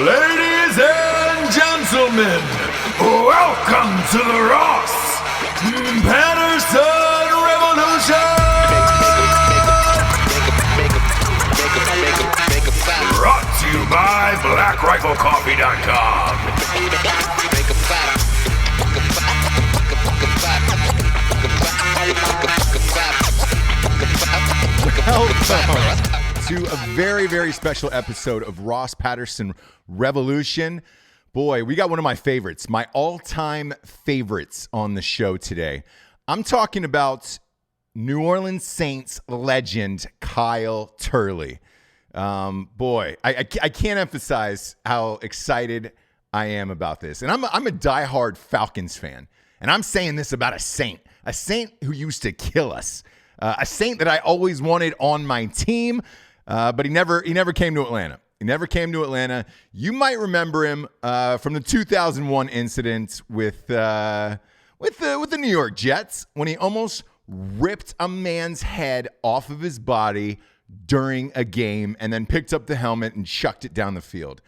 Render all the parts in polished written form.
Ladies and gentlemen, welcome to the Ross Patterson Revolution! Brought to you by BlackRifleCoffee.com. Welcome to a very, very special episode of Ross Patterson Revolution. Boy, we got one of my favorites, my all-time favorites on the show today. I'm talking about New Orleans Saints legend Kyle Turley. Boy, I can't emphasize how excited I am about this. And I'm a diehard Falcons fan. And I'm saying this about a Saint who used to kill us. A Saint that I always wanted on my team, but he never came to Atlanta. He never came to Atlanta. You might remember him from the 2001 incident with the New York Jets when he almost ripped a man's head off of his body during a game and then picked up the helmet and chucked it down the field.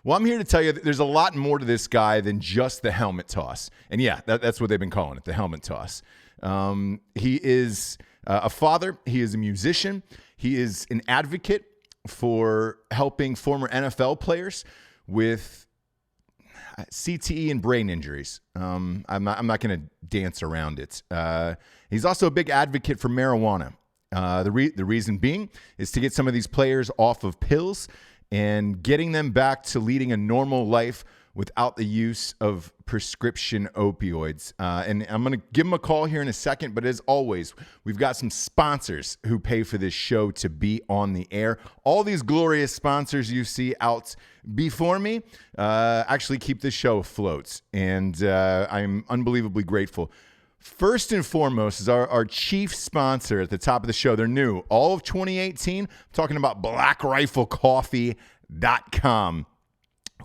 Well, I'm here to tell you that there's a lot more to this guy than just the helmet toss. And yeah, that's what they've been calling it, the helmet toss. He is a father. He is a musician. He is an advocate for helping former NFL players with CTE and brain injuries. I'm not going to dance around it. He's also a big advocate for marijuana. The reason being is to get some of these players off of pills and getting them back to leading a normal life without the use of prescription opioids. And I'm going to give him a call here in a second, but as always, we've got some sponsors who pay for this show to be on the air. All these glorious sponsors you see out before me actually keep this show afloat, and I'm unbelievably grateful. First and foremost is our chief sponsor at the top of the show. They're new. All of 2018, I'm talking about BlackRifleCoffee.com.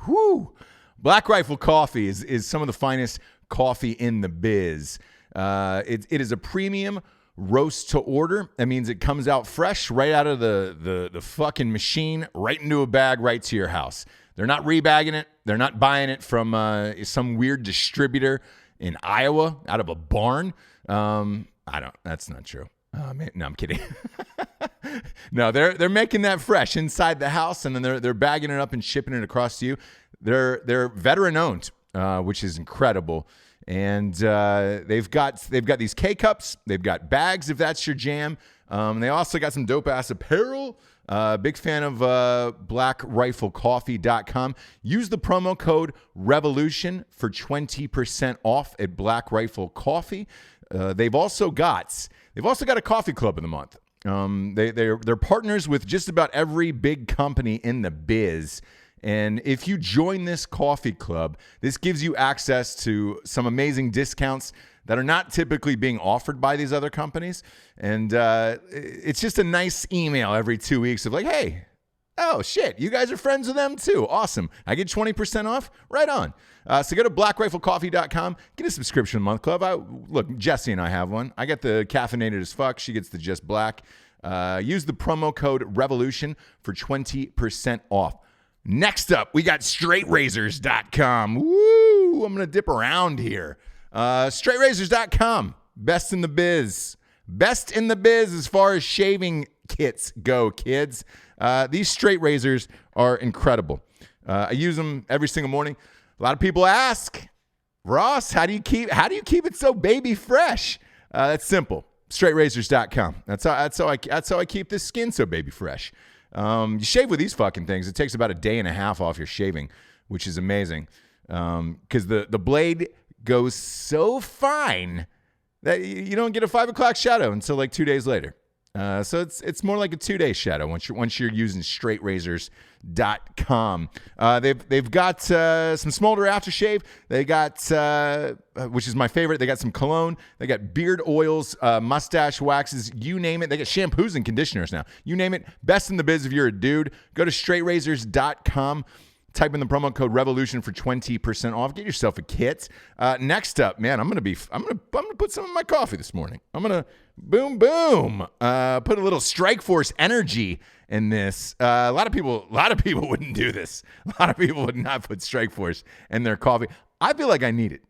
Whew. Black Rifle Coffee is some of the finest coffee in the biz. It is a premium roast to order. That means it comes out fresh right out of the fucking machine, right into a bag, right to your house. They're not rebagging it. They're not buying it from some weird distributor in Iowa out of a barn. That's not true. Man, no, I'm kidding. No, they're making that fresh inside the house, and then they're bagging it up and shipping it across to you. They're veteran owned, which is incredible. And they've got these K-cups. They've got bags if that's your jam. They also got some dope ass apparel. Big fan of BlackRifleCoffee.com. Use the promo code REVOLUTION for 20% off at Black Rifle Coffee. They've also got a coffee club of the month. They're partners with just about every big company in the biz. And if you join this coffee club, this gives you access to some amazing discounts that are not typically being offered by these other companies. And it's just a nice email every 2 weeks of like, hey, oh shit, you guys are friends with them too. Awesome. I get 20% off? Right on. So go to BlackRifleCoffee.com. Get a subscription month club. Look, Jesse and I have one. I get the caffeinated as fuck. She gets the just black. Use the promo code REVOLUTION for 20% off. Next up, we got StraightRazors.com. Woo! I'm going to dip around here. StraightRazors.com. Best in the biz. Best in the biz as far as shaving kits go, kids. These straight razors are incredible. I use them every single morning. A lot of people ask, Ross, how do you keep it so baby fresh? That's simple. StraightRazors.com. That's how I keep this skin so baby fresh. You shave with these fucking things. It takes about a day and a half off your shaving, which is amazing. Because the blade goes so fine that you don't get a 5 o'clock shadow until like 2 days later. So it's more like a 2-day shadow once you're using StraightRazors.com. They've got some Smolder aftershave. They got which is my favorite. They got some cologne. They got beard oils, mustache waxes, you name it. They got shampoos and conditioners now. You name it. Best in the biz if you're a dude. Go to StraightRazors.com. Type in the promo code Revolution for 20% off. Get yourself a kit. Next up, man, I'm gonna put some in my coffee this morning. I'm gonna boom put a little Strike Force energy in this. A lot of people wouldn't do this. A lot of people would not put Strike Force in their coffee. I feel like I need it.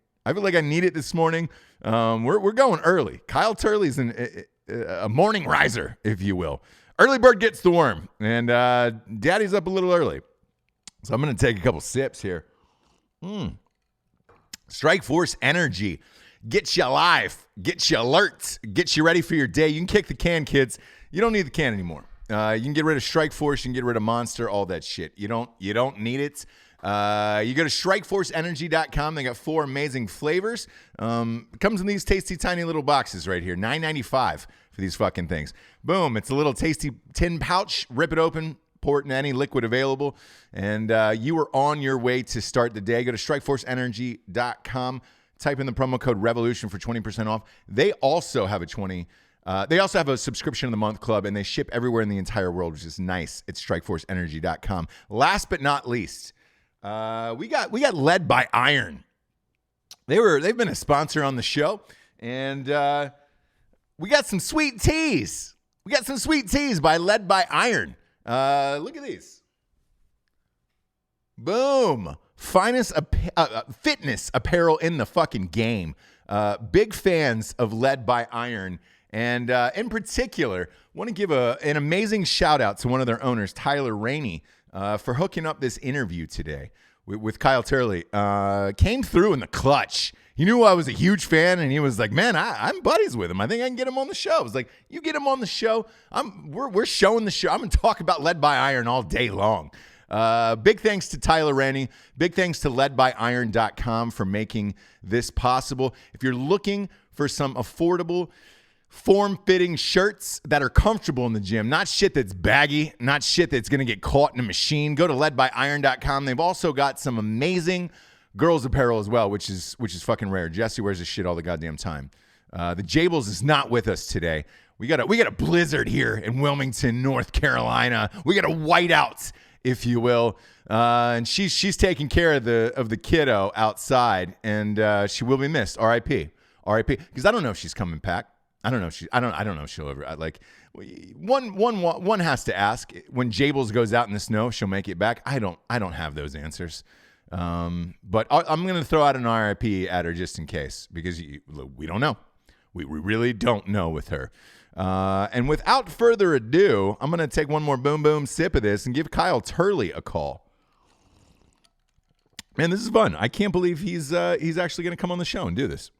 This morning. We're going early. Kyle Turley's a morning riser, if you will. Early bird gets the worm, and Daddy's up a little early. So I'm going to take a couple sips here. Strike Force energy. Get you alive. Get you alert. Get you ready for your day. You can kick the can, kids. You don't need the can anymore. You can get rid of Strike Force. You can get rid of Monster, all that shit. You don't need it. You go to strikeforceenergy.com. They got 4 amazing flavors. It comes in these tasty, tiny little boxes right here. $9.95 for these fucking things. Boom. It's a little tasty tin pouch. Rip it open. Pour it in any liquid available. And you are on your way to start the day. Go to strikeforceenergy.com. Type in the promo code Revolution for 20% off. They also have a subscription of the month club, and they ship everywhere in the entire world, which is nice. It's strikeforceenergy.com. Last but not least, we got Led by Iron. They've been a sponsor on the show, and we got some sweet teas. We got some sweet teas by Led by Iron. Look at these. Boom. Finest fitness apparel in the fucking game. Big fans of Led by Iron. And in particular, want to give an amazing shout out to one of their owners, Tyler Rainey, for hooking up this interview today with Kyle Turley. Came through in the clutch. He knew I was a huge fan, and he was like, man, I'm buddies with him. I think I can get him on the show. I was like, you get him on the show. We're showing the show. I'm going to talk about Led by Iron all day long. Big thanks to Tyler Rainey. Big thanks to ledbyiron.com for making this possible. If you're looking for some affordable, form-fitting shirts that are comfortable in the gym, not shit that's baggy, not shit that's going to get caught in a machine, go to ledbyiron.com. They've also got some amazing girls apparel as well, which is fucking rare. Jesse wears this shit all the goddamn time. The Jables is not with us today. We got a blizzard here in Wilmington, North Carolina. We got a whiteout, if you will. And she's taking care of the kiddo outside, and she will be missed. R.I.P. Because I don't know if she's coming back. I don't know if she'll ever one has to ask. When Jables goes out in the snow, she'll make it back. I don't have those answers. But I'm going to throw out an RIP at her just in case, because we don't know. We really don't know with her. And without further ado, I'm going to take one more boom sip of this and give Kyle Turley a call. Man, this is fun. I can't believe he's actually going to come on the show and do this.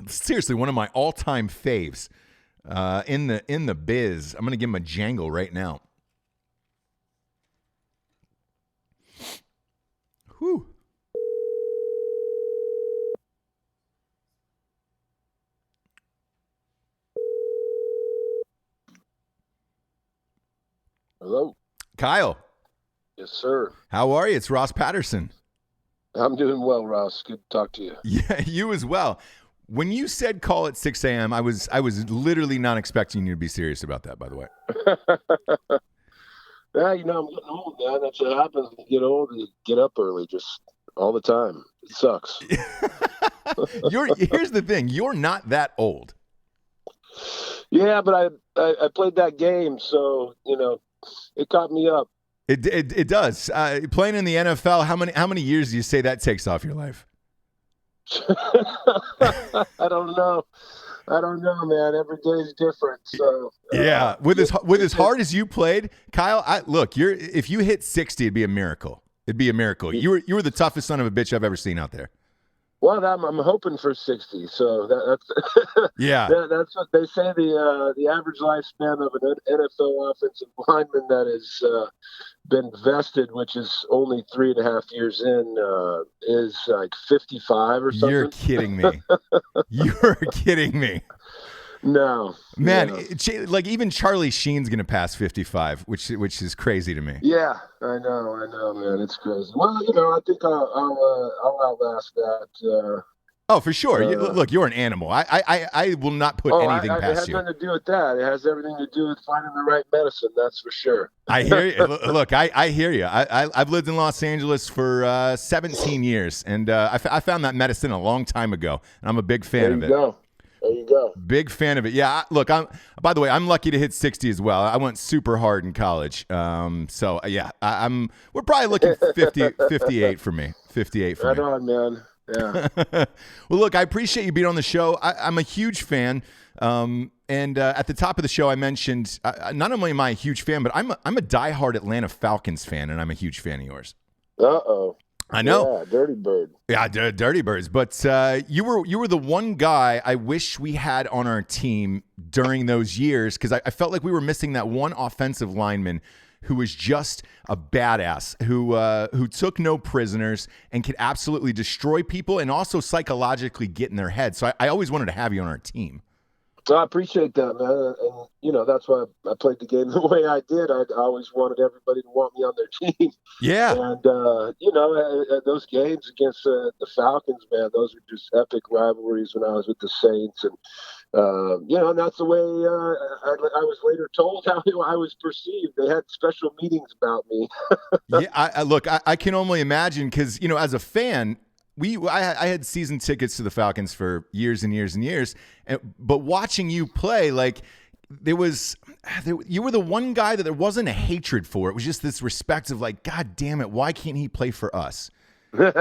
Seriously, one of my all-time faves in the biz. I'm going to give him a jangle right now. Whew. Hello? Kyle. Yes, sir. How are you? It's Ross Patterson. I'm doing well, Ross. Good to talk to you. Yeah, you as well. When you said call at 6 a.m., I was literally not expecting you to be serious about that, by the way. Yeah, I'm getting old, man. That's what happens when you get old and you get up early just all the time. It sucks. Here's the thing. You're not that old. Yeah, but I played that game, so, it caught me up. It does. Playing in the NFL, how many years do you say that takes off your life? I don't know, man. Every day is different. So yeah, with as hard as you played, Kyle. If you hit 60, it'd be a miracle. It'd be a miracle. You were the toughest son of a bitch I've ever seen out there. Well, I'm hoping for 60. So that's yeah. That's what they say. The average lifespan of an NFL offensive lineman that has been vested, which is only 3.5 years in, is like 55 or something. You're kidding me. You're kidding me. No, man. Like even Charlie Sheen's gonna pass 55, which is crazy to me. Yeah, I know, man. It's crazy. Well, I think I'll outlast that. Oh, for sure. Look, you're an animal. I will not put anything it past has you. nothing to do with that. It has everything to do with finding the right medicine. That's for sure. I hear you. Look, I hear you. I've lived in Los Angeles for 17 years, and I found that medicine a long time ago, and I'm a big fan of it. There you go. Big fan of it. Yeah. Look, by the way, I'm lucky to hit 60 as well. I went super hard in college. So yeah, we're probably looking 58 for me. 58 for me. Right on, man. Yeah. Well, look, I appreciate you being on the show. I'm a huge fan. And at the top of the show, I mentioned not only am I a huge fan, but I'm a diehard Atlanta Falcons fan, and I'm a huge fan of yours. Uh-oh. I know. Yeah, Dirty Bird. Yeah, Dirty Birds. But you were the one guy I wish we had on our team during those years, because I felt like we were missing that one offensive lineman who was just a badass, who took no prisoners and could absolutely destroy people and also psychologically get in their head. So I always wanted to have you on our team. I appreciate that, man. And, that's why I played the game the way I did. I always wanted everybody to want me on their team. Yeah. And, those games against the Falcons, man, those were just epic rivalries when I was with the Saints. And, and that's the way I was later told how I was perceived. They had special meetings about me. Yeah, look, I can only imagine because, as a fan, I had season tickets to the Falcons for years and years and years, but watching you play, like you were the one guy that there wasn't a hatred for. It was just this respect of like, God damn it, why can't he play for us? Yeah,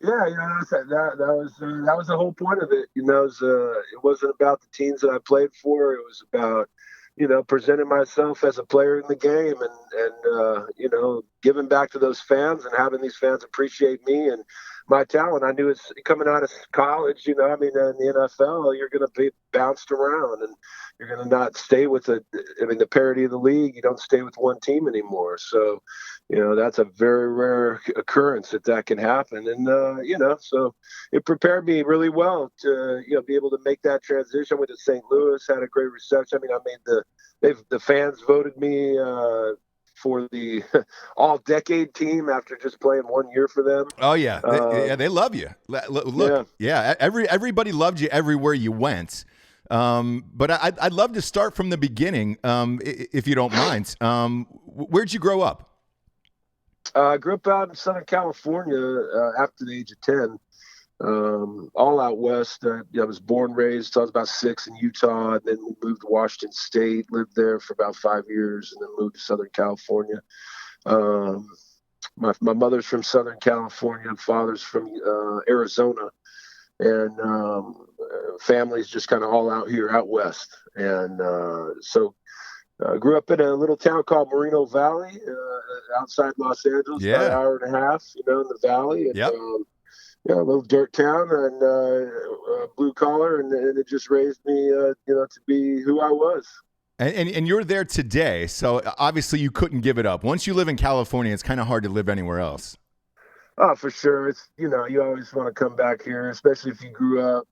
that was the whole point of it. It wasn't about the teams that I played for. It was about presenting myself as a player in the game and giving back to those fans and having these fans appreciate me and my talent. I knew it's coming out of college, in the NFL, you're going to be bounced around and you're going to not stay with the parity of the league. You don't stay with one team anymore. So, that's a very rare occurrence that can happen. And, so it prepared me really well to, be able to make that transition. I went to St. Louis, had a great reception. I made the fans voted me, for the all-decade team after just playing 1 year for them. Oh yeah, they love you. Look, yeah, everybody loved you everywhere you went. But I'd love to start from the beginning, if you don't mind. Where'd you grow up? I grew up out in Southern California after the age of 10. All out west. I was born, raised, so I was about 6 in Utah, and then we moved to Washington State, lived there for about 5 years, and then moved to Southern California. My mother's from Southern California, father's from Arizona, and family's just kind of all out here, out west. And so grew up in a little town called Moreno Valley, outside Los Angeles, about an hour and a half, in the valley. And, yep. A little dirt town and blue collar, and it just raised me, to be who I was. And you're there today, so obviously you couldn't give it up. Once you live in California, it's kind of hard to live anywhere else. Oh, for sure. It's you always want to come back here, especially if you grew up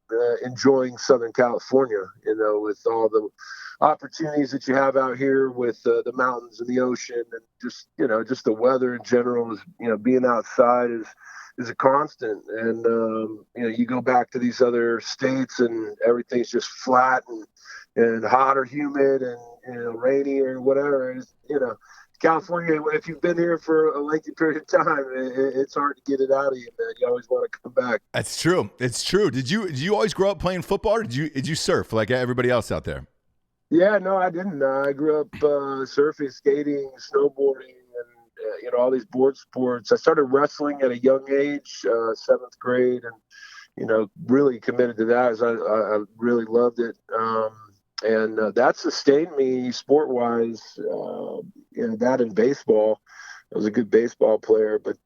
enjoying Southern California. With all the opportunities that you have out here with the mountains and the ocean, and just the weather in general is being outside is a constant. And you go back to these other states and everything's just flat and hot or humid and rainy or whatever. And California, if you've been here for a lengthy period of time, it's hard to get it out of you, man. You always want to come back. That's true. It's true. Did you always grow up playing football, or did you surf like everybody else out there? Yeah, no, I didn't. I grew up surfing, skating, snowboarding, and all these board sports. I started wrestling at a young age, 7th grade, and really committed to that as I really loved it. And that sustained me sport-wise, that in baseball. I was a good baseball player, but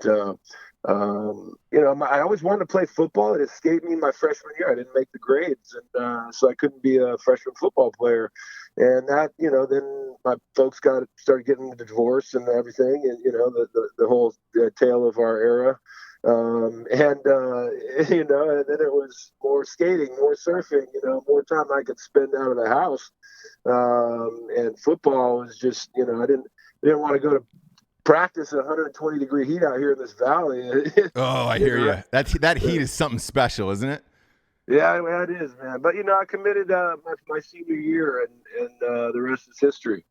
I always wanted to play football. It escaped me my freshman year. I didn't make the grades, and so I couldn't be a freshman football player. And that, then my folks started getting the divorce and everything, and the whole tale of our era. And then it was more skating, more surfing, more time I could spend out of the house. And football was just, I didn't want to go to practice at 120-degree heat out here in this valley. Oh, I hear you. That heat is something special, isn't it? Yeah, it is, man. But I committed my senior year, and the rest is history.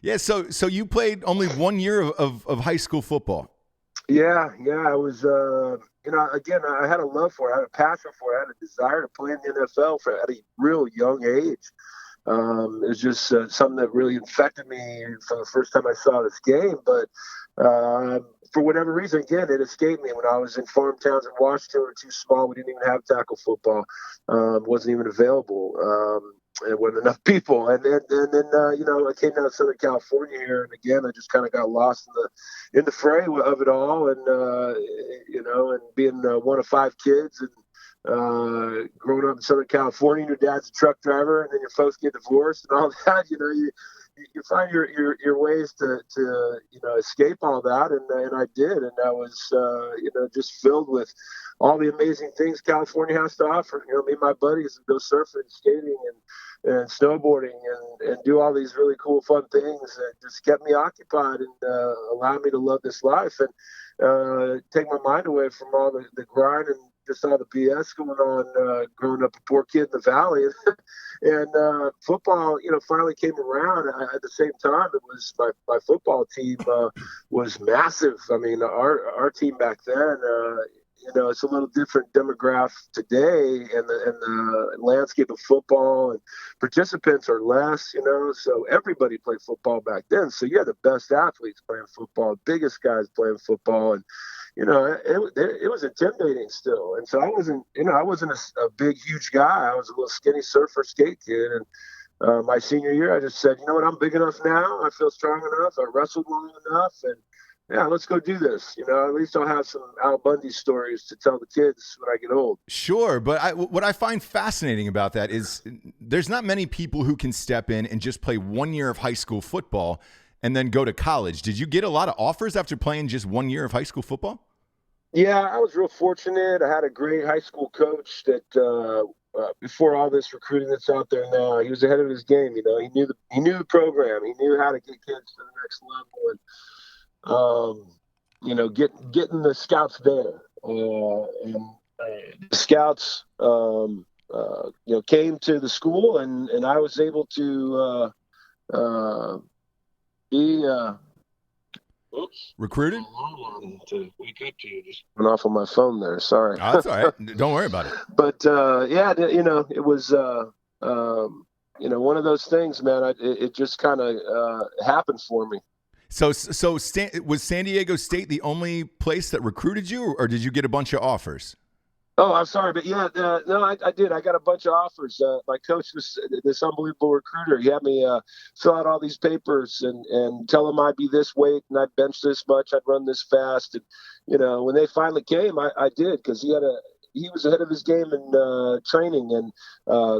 Yeah. So you played only 1 year of high school football. Yeah. I was, again, I had a love for it. I had a passion for it. I had a desire to play in the NFL at a real young age. It was just something that really infected me from the first time I saw this game. But for whatever reason, again, it escaped me. When I was in farm towns in Washington, we were too small. We didn't even have tackle football. Wasn't even available. There wasn't enough people. And then I came down to Southern California here, and again, I just kind of got lost in the fray of it all, and and being one of 5 kids, and growing up in Southern California, your dad's a truck driver, and then your folks get divorced and all that. You find your ways to escape all that, and I did, and I was just filled with all the amazing things California has to offer. Me and my buddies would go surfing, skating, and snowboarding, and do all these really cool, fun things that just kept me occupied and allowed me to love this life and take my mind away from all the grind and just all the BS going on growing up a poor kid in the valley. And football, finally came around. At the same time, it was my football team was massive. I mean, our team back then, it's a little different demographic today, and the landscape of football and participants are less, so everybody played football back then. So you had the best athletes playing football, biggest guys playing football, and it was intimidating still. And so I wasn't a big, huge guy. I was a little skinny surfer skate kid. And my senior year, I just said, you know what, I'm big enough now. I feel strong enough. I wrestled long enough. And yeah, let's go do this. At least I'll have some Al Bundy stories to tell the kids when I get old. Sure. But what I find fascinating about that is there's not many people who can step in and just play 1 year of high school football and then go to college. Did you get a lot of offers after playing just 1 year of high school football? Yeah, I was real fortunate. I had a great high school coach that before all this recruiting that's out there now, he was ahead of his game. He knew the program. He knew how to get kids to the next level, and getting the scouts there. And the scouts, came to the school, and I was able to be. Oops. Recruited? To wake up to you. Just went off on my phone there. Sorry. Oh, that's all right. Don't worry about it. But it was one of those things, man. It just kind of happened for me. So was San Diego State the only place that recruited you, or did you get a bunch of offers? Oh, I'm sorry, but yeah, no, I did. I got a bunch of offers. My coach was this unbelievable recruiter. He had me fill out all these papers and tell him I'd be this weight and I'd bench this much, I'd run this fast. And when they finally came, I did, because he was ahead of his game in training, and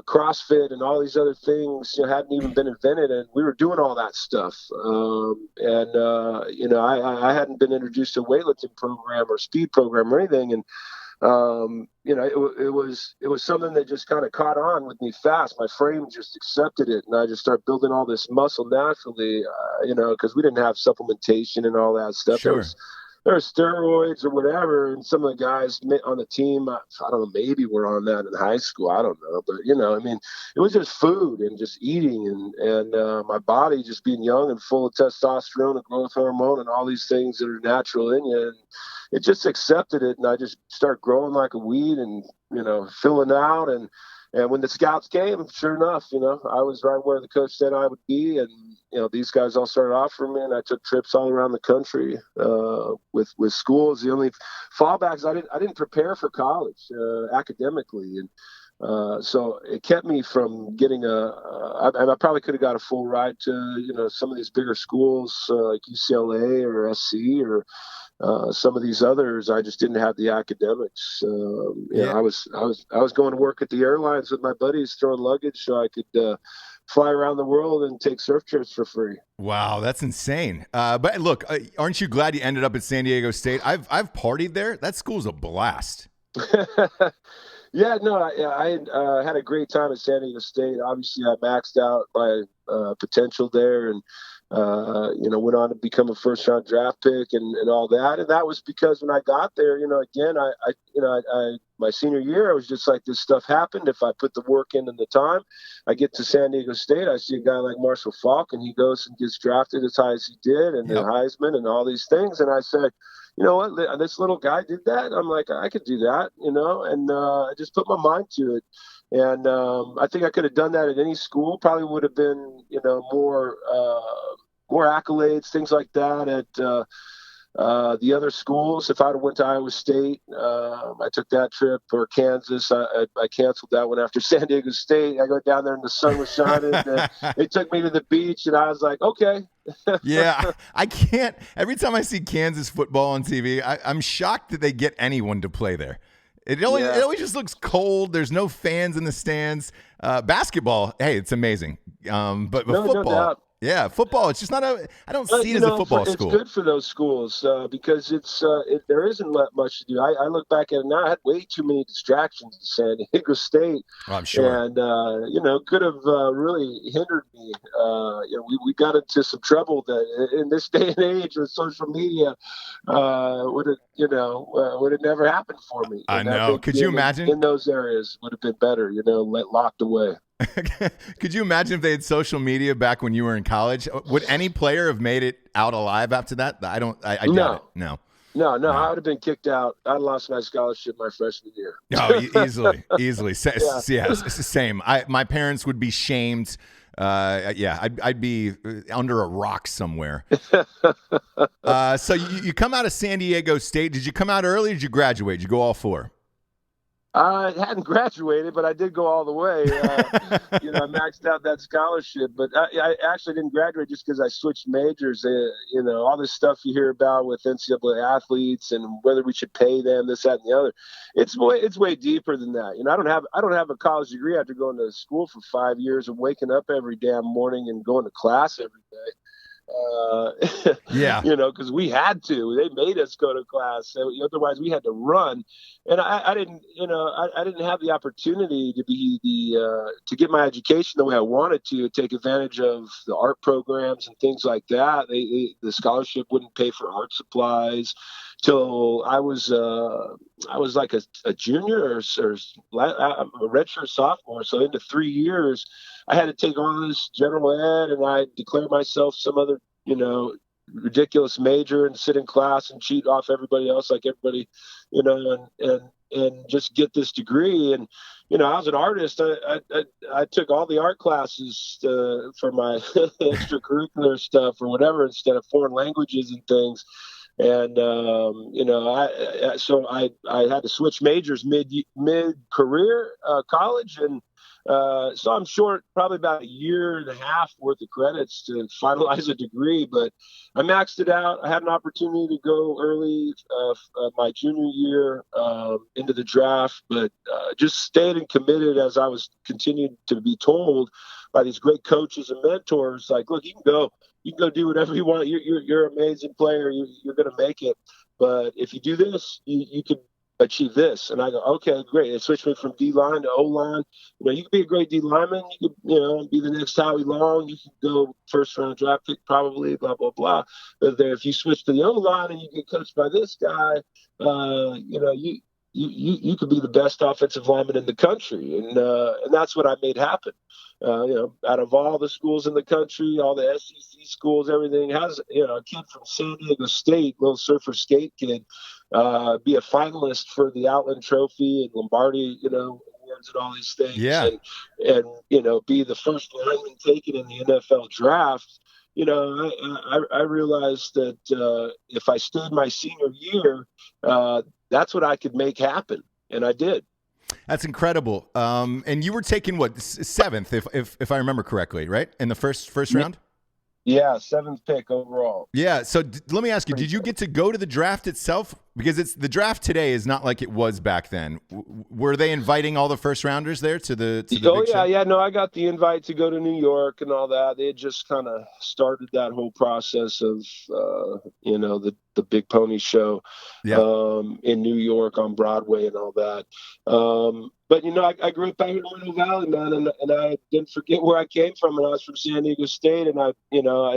CrossFit and all these other things hadn't even been invented, and we were doing all that stuff. I hadn't been introduced to a weightlifting program or speed program or anything, and it was something that just kind of caught on with me fast. My frame just accepted it, and I just started building all this muscle naturally, because we didn't have supplementation and all that stuff. Sure. There were steroids or whatever, and some of the guys on the team, I don't know, maybe were on that in high school. I don't know. But, it was just food and just eating and my body just being young and full of testosterone and growth hormone and all these things that are natural in you. And it just accepted it, and I just started growing like a weed and, filling out. And when the scouts came, sure enough, I was right where the coach said I would be. And, these guys all started offering me, and I took trips all around the country with schools. The only fallbacks, I didn't prepare for college academically. And so it kept me from getting I probably could have got a full ride to, some of these bigger schools like UCLA or SC or some of these others. I just didn't have the academics. I was going to work at the airlines with my buddies throwing luggage so I could fly around the world and take surf trips for free. Wow, that's insane. But look, aren't you glad you ended up at San Diego State? I've partied there. That school's a blast. Yeah, no, I had a great time at San Diego State. Obviously, I maxed out my potential there, and went on to become a first round draft pick and all that. And that was because when I got there, again, my senior year, I was just like, this stuff happened. If I put the work in and the time, I get to San Diego State. I see a guy like Marshall Faulk, and he goes and gets drafted as high as he did, and the Heisman and all these things. And I said, you know what, this little guy did that. I'm like, I could do that, and I just put my mind to it. And I think I could have done that at any school. Probably would have been, more accolades, things like that at the other schools. If I'd have went to Iowa State, I took that trip, or Kansas. I canceled that one after San Diego State. I go down there and the sun was shining. And they took me to the beach, and I was like, okay. Yeah, I can't. Every time I see Kansas football on TV, I'm shocked that they get anyone to play there. It always just looks cold. There's no fans in the stands. Basketball, hey, it's amazing. But football, no doubt. Yeah, football. It's just not I don't see it as a football school. It's good for those schools because there isn't much to do. I look back at it now. I had way too many distractions at San Diego State. I'm sure. And could have really hindered me. We got into some trouble that in this day and age with social media would have never happened for me. I know. Could you imagine? In those areas would have been better. Locked away. Could you imagine if they had social media back when you were in college? Would any player have made it out alive after that? I doubt it. No. I would have been kicked out. I lost my scholarship my freshman year. Oh, easily. Yeah, same. My parents would be shamed. I'd be under a rock somewhere. So you come out of San Diego State. Did you come out early? Or did you graduate? Did you go all four? I hadn't graduated, but I did go all the way. I maxed out that scholarship, but I actually didn't graduate just because I switched majors. All this stuff you hear about with NCAA athletes and whether we should pay them, this, that, and the other. It's way deeper than that. I don't have a college degree after going to school for 5 years and waking up every damn morning and going to class every day. Because we had to. They made us go to class. So otherwise, we had to run. And I didn't have the opportunity to get my education the way I wanted to, take advantage of the art programs and things like that. The scholarship wouldn't pay for art supplies till I was like a junior or a redshirt sophomore. So into 3 years, I had to take all this general ed, and I declared myself some other, ridiculous major and sit in class and cheat off everybody else like everybody, and just get this degree. And, I was an artist. I took all the art classes for my extracurricular stuff or whatever instead of foreign languages and things. And, so I had to switch majors mid-career college. And so I'm short probably about a year and a half worth of credits to finalize a degree, but I maxed it out. I had an opportunity to go early my junior year into the draft, but just stayed and committed as I was continuing to be told by these great coaches and mentors, like, look, you can go do whatever you want. You're an amazing player. You're going to make it. But if you do this, you can achieve this. And I go, okay, great. It switched me from D-line to O-line. You can be a great D-lineman. You could, be the next Howie Long. You can go first-round draft pick probably, blah, blah, blah. But then if you switch to the O-line and you get coached by this guy, you could be the best offensive lineman in the country. And that's what I made happen. Out of all the schools in the country, all the SEC schools, everything has, a kid from San Diego State, little surfer skate kid, be a finalist for the Outland Trophy and Lombardi, awards and all these things. Yeah. And be the first lineman taken in the NFL draft. I realized that if I stayed my senior year, that's what I could make happen. And I did. That's incredible. And you were taken seventh, if I remember correctly, right? In the first round? Yeah, seventh pick overall. Yeah. So let me ask you: did you get to go to the draft itself? Because the draft today is not like it was back then. Were they inviting all the first rounders there to the? Oh yeah, show? No, I got the invite to go to New York and all that. They had just kind of started that whole process of the Big Pony show in New York on Broadway and all that. but I grew up out here in Moreno Valley, man, and I didn't forget where I came from, and I was from San Diego State, and I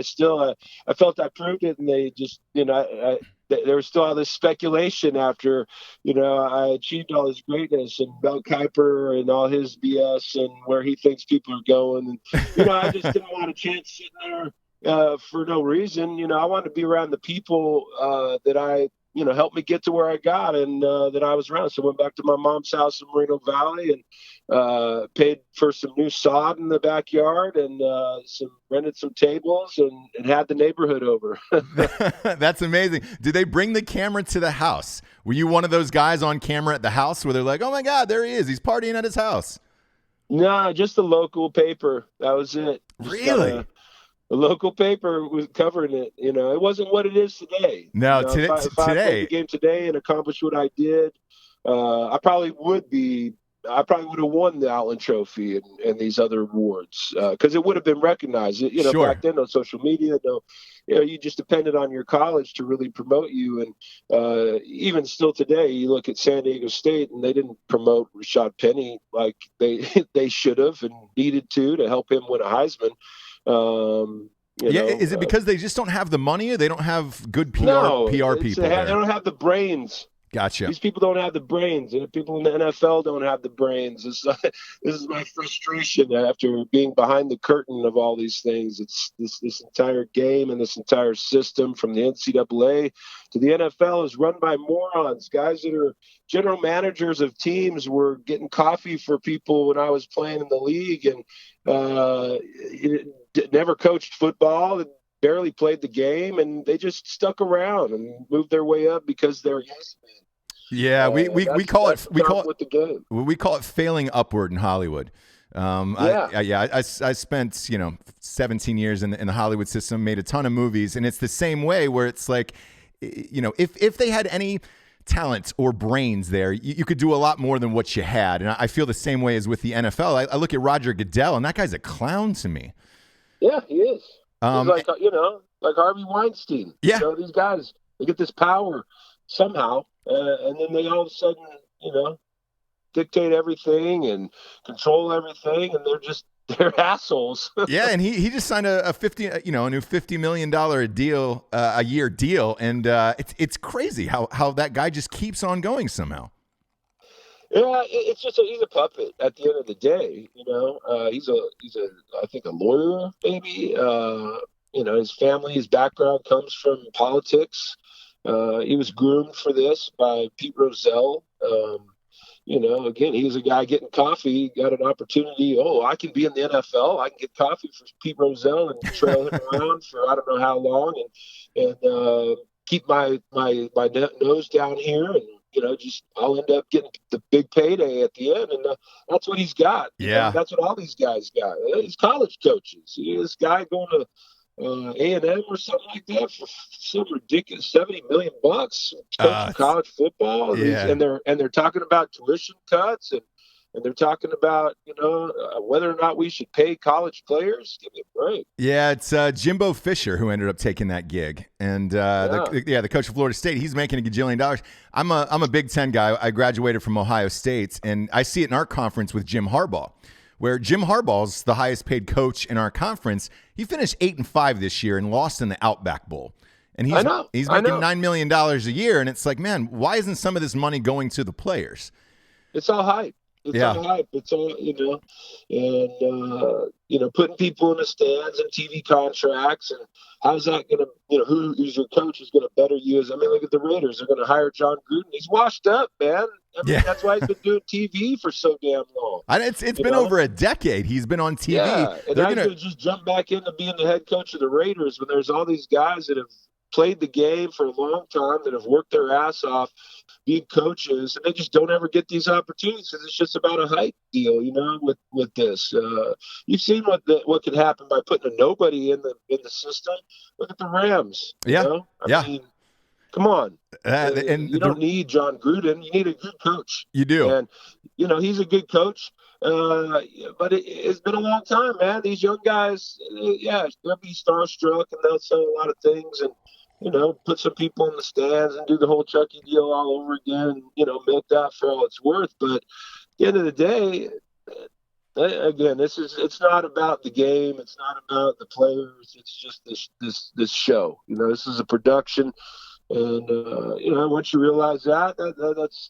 still, I felt I proved it, and they just, there was still all this speculation after, I achieved all this greatness, and Mel Kiper and all his BS and where he thinks people are going, and I just didn't want a chance sitting there for no reason. I wanted to be around the people that I helped me get to where I got, and that I was around. So I went back to my mom's house in Moreno Valley and paid for some new sod in the backyard and rented some tables and had the neighborhood over. That's amazing. Did they bring the camera to the house? Were you one of those guys on camera at the house where they're like, oh my God, there he is. He's partying at his house? No, just the local paper. That was it. Really? The local paper was covering it. It wasn't what it is today. No, if I today, played the game today and accomplished what I did, I probably would have won the Allen Trophy and these other awards because it would have been recognized. Sure. Back then, no social media, you just depended on your college to really promote you. And even still today, you look at San Diego State, and they didn't promote Rashad Penny like they should have and needed to help him win a Heisman. Is it because they just don't have the money, or they don't have good PR people? They don't have the brains. Gotcha. These people don't have the brains, and people in the NFL don't have the brains. This is my frustration after being behind the curtain of all these things. It's this entire game and this entire system, from the NCAA to the NFL, is run by morons. Guys that are general managers of teams were getting coffee for people when I was playing in the league, and never coached football. Barely played the game, and they just stuck around and moved their way up because they're yes men. Yeah, we call it failing upward in Hollywood. I spent 17 years in the Hollywood system, made a ton of movies, and it's the same way where it's like, if they had any talent or brains there, you could do a lot more than what you had. And I feel the same way as with the NFL. I look at Roger Goodell, and that guy's a clown to me. Yeah, he is. He's like Harvey Weinstein. Yeah. These guys, they get this power somehow, and then they all of a sudden, dictate everything and control everything, and they're assholes. Yeah, and he just signed a new $50 million a year deal, and it's crazy how that guy just keeps on going somehow. Yeah, it's just he's a puppet at the end of the day. He's I think a lawyer maybe. His family, his background comes from politics. He was groomed for this by Pete Rozelle. Again, he was a guy getting coffee, got an opportunity. Oh, I can be in the NFL. I can get coffee for Pete Rozelle and trail him around for I don't know how long, and keep my nose down here, and I'll end up getting the big payday at the end, and that's what he's got. Yeah, that's what all these guys got. He's college coaches. This guy going to A&M or something like that for some ridiculous $70 million coaching college football. And they're talking about tuition cuts and they're talking about whether or not we should pay college players. Give me a break. Yeah, it's Jimbo Fisher who ended up taking that gig, and the coach of Florida State. He's making a gajillion dollars. I'm a Big Ten guy. I graduated from Ohio State, and I see it in our conference with Jim Harbaugh, where Jim Harbaugh's the highest paid coach in our conference. He finished 8-5 this year and lost in the Outback Bowl. And he's making $9 million a year. And it's like, man, why isn't some of this money going to the players? It's all hype. It's all hype. It's all, and, putting people in the stands and TV contracts. And how's that going to, who's your coach is going to better you? Look at the Raiders. They're going to hire John Gruden. He's washed up, man. That's why he's been doing TV for so damn long. It's been over a decade. He's been on TV. Yeah, and I'm going to just jump back into being the head coach of the Raiders when there's all these guys that have played the game for a long time, that have worked their ass off being coaches, and they just don't ever get these opportunities because it's just about a hype deal, with this. You've seen what could happen by putting a nobody in the system. Look at the Rams. I mean, come on. And you don't need John Gruden. You need a good coach. You do. And, he's a good coach. But it's been a long time, man. These young guys, they'll be starstruck and they'll say a lot of things and, put some people in the stands and do the whole Chucky deal all over again and, milk that for all it's worth. But the end of the day, again, it's not about the game. It's not about the players. It's just this show. This is a production. And, once you realize that's,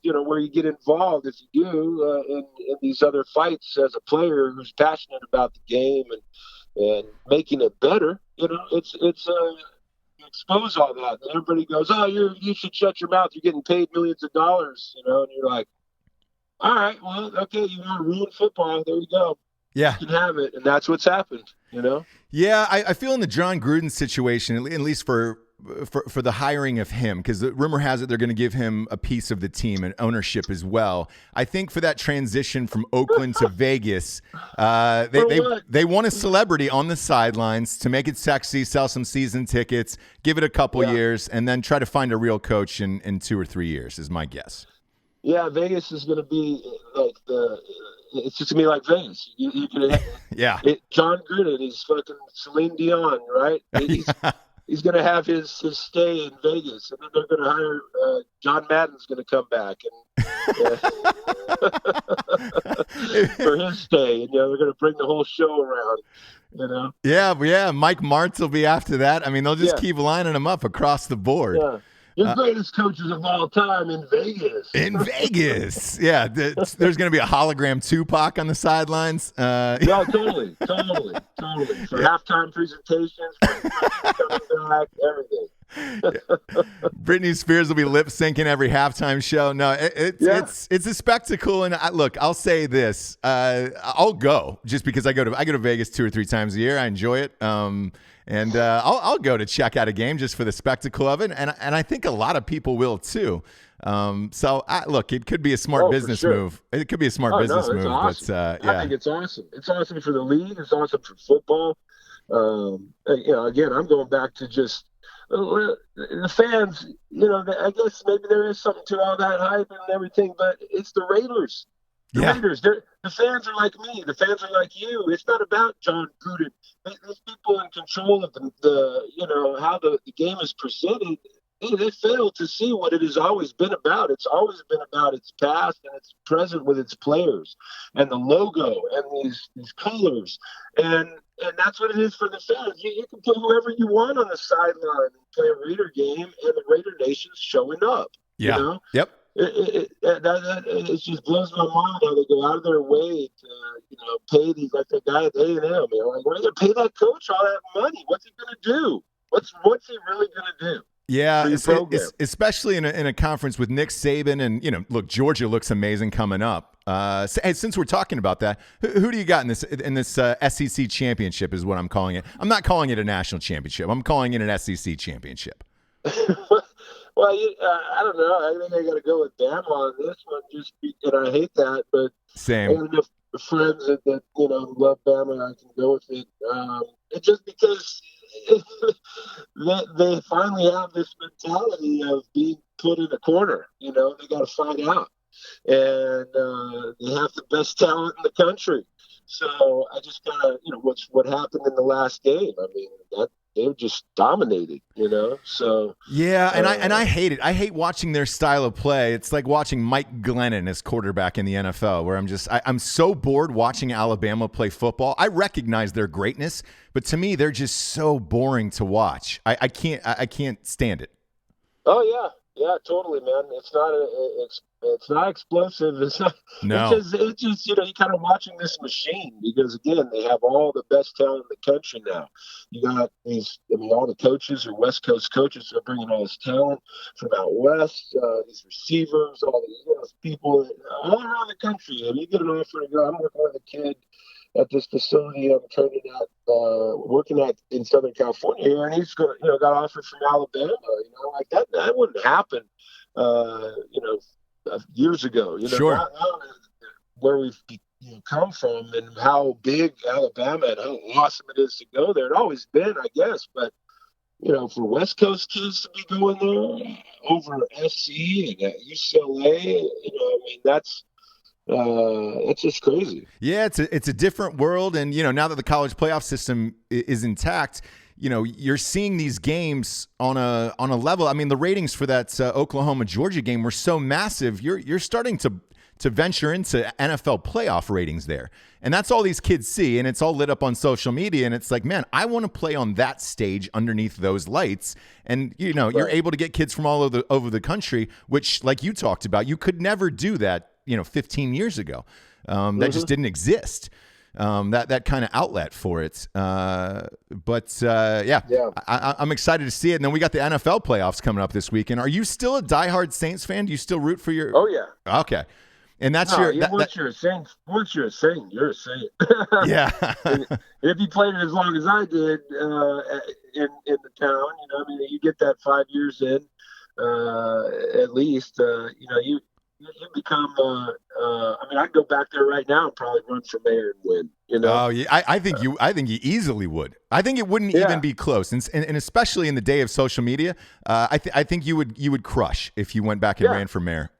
where you get involved, if you do, in these other fights as a player who's passionate about the game and making it better, it's you expose all that. And everybody goes, oh, you should shut your mouth. You're getting paid millions of dollars, and you're like, all right, well, okay, you want to ruin football. There you go. Yeah. You can have it. And that's what's happened, Yeah, I feel in the John Gruden situation, at least for the hiring of him, because the rumor has it they're going to give him a piece of the team and ownership as well. I think for that transition from Oakland to Vegas, they want a celebrity on the sidelines to make it sexy, sell some season tickets, give it a couple years, and then try to find a real coach in 2 or 3 years is my guess. Yeah, Vegas is going to be like it's just going to be like Vegas. You can, John Gruden is fucking Celine Dion, right? He's going to have his stay in Vegas, and then they're going to hire John Madden's going to come back and for his stay, and they're going to bring the whole show around. Yeah. Mike Martz will be after that. I mean, they'll just keep lining them up across the board. Yeah. Your greatest coaches of all time in Vegas. Yeah, there's going to be a hologram Tupac on the sidelines. Yeah, totally. For halftime presentations, coming back, everything. Britney Spears will be lip syncing every halftime show. No, it's a spectacle. And I'll say this: I'll go just because I go to Vegas 2 or 3 times a year. I enjoy it. And I'll go to check out a game just for the spectacle of it, and I think a lot of people will too. So look, it could be a smart business move. It could be a smart business move. Awesome. But I think it's awesome. It's awesome for the league. It's awesome for football. Again, I'm going back to just the fans. I guess maybe there is something to all that hype and everything, but it's the Raiders. The Raiders, the fans are like me. The fans are like you. It's not about John Gruden. These people in control of how the game is presented, they fail to see what it has always been about. It's always been about its past and its present with its players and the logo and these colors. And that's what it is for the fans. You can put whoever you want on the sideline and play a Raider game, and the Raider Nation's showing up. Yeah. Yep. It just blows my mind how they go out of their way to pay these, like the guy at A&M. Like, why are they gonna pay that coach all that money? What's he gonna do? What's he really gonna do? Yeah, especially in a conference with Nick Saban and look, Georgia looks amazing coming up. Since we're talking about that, who do you got in this SEC championship? Is what I'm calling it. I'm not calling it a national championship. I'm calling it an SEC championship. Well, I don't know. I think I got to go with Bama on this one, and I hate that, but same. I have enough friends that love Bama. I can go with it. It's just because they finally have this mentality of being put in a corner. They got to find out, and they have the best talent in the country. So I just kind of, what happened in the last game. I mean, they were just dominated, So yeah, and I hate it. I hate watching their style of play. It's like watching Mike Glennon as quarterback in the NFL, where I'm so bored watching Alabama play football. I recognize their greatness, but to me, they're just so boring to watch. I can't stand it. Oh yeah, totally, man. It's not explosive. It's not. No. It's just you're kind of watching this machine because again, they have all the best talent in the country now. You got all the coaches are West Coast coaches are bringing all this talent from out west. These receivers, all these people all around the country. You get an offer to go. I'm working with a kid at this facility I'm training at, working at in Southern California here, and he's got offered from Alabama. Like that wouldn't happen. Years ago. Sure. Now, where we've come from and how big Alabama and how awesome it is to go there. It's always been, I guess, but for West Coast kids to be going there over SC and UCLA, that's just crazy. Yeah, it's a different world, and now that the college playoff system is intact, you're seeing these games on a level. I mean, the ratings for that Oklahoma Georgia game were so massive. You're starting to to venture into NFL playoff ratings there. And that's all these kids see, and it's all lit up on social media, and it's like, man, I want to play on that stage underneath those lights. And, you're able to get kids from all over the country, which, like you talked about, you could never do that, 15 years ago. That just didn't exist. That kind of outlet for it. I'm excited to see it. And then we got the NFL playoffs coming up this weekend. Are you still a diehard Saints fan? Do you still root for your? Oh yeah. Okay. And that's once you're a Saint, you're a Saint. Yeah. If you played it as long as I did in the town, you get that 5 years in at least. You become. I'd go back there right now and probably run for mayor and win. Oh, yeah. I think you easily would. I think it wouldn't even be close, and especially in the day of social media, I think you would crush if you went back and ran for mayor.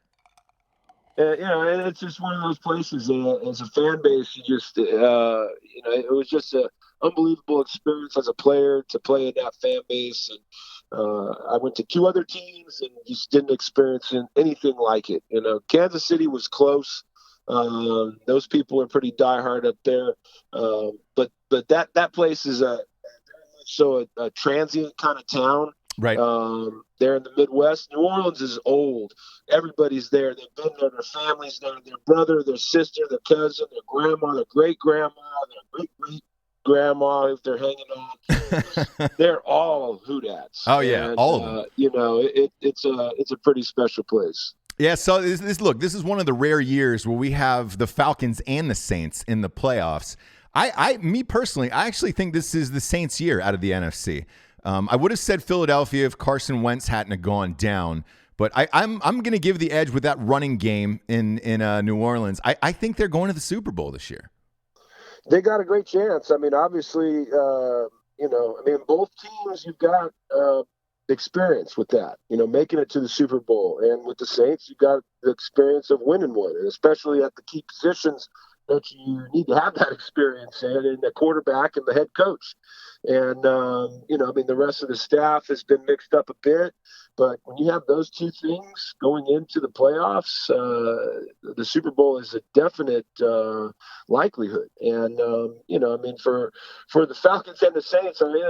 And it's just one of those places as a fan base. You just, it was just an unbelievable experience as a player to play in that fan base. And I went to 2 other teams and just didn't experience anything like it. Kansas City was close. Those people are pretty diehard up there. But that place is a transient kind of town. Right. They're in the Midwest. New Orleans is old. Everybody's there. They've been there. Their family's there. Their brother, their sister, their cousin, their grandma, their great-grandma, their great-great-grandma, if they're hanging on. They're all Hoodats. Oh, yeah. All of them. It's a pretty special place. Yeah, so this is one of the rare years where we have the Falcons and the Saints in the playoffs. Me personally, I actually think this is the Saints' year out of the NFC. I would have said Philadelphia if Carson Wentz hadn't have gone down, but I'm going to give the edge with that running game in New Orleans. I think they're going to the Super Bowl this year. They got a great chance. Obviously, both teams, you've got experience with that, making it to the Super Bowl. And with the Saints, you've got the experience of winning one, and especially at the key positions that you need to have that experience in the quarterback and the head coach. And, the rest of the staff has been mixed up a bit. But when you have those two things going into the playoffs, the Super Bowl is a definite likelihood. And, for the Falcons and the Saints, the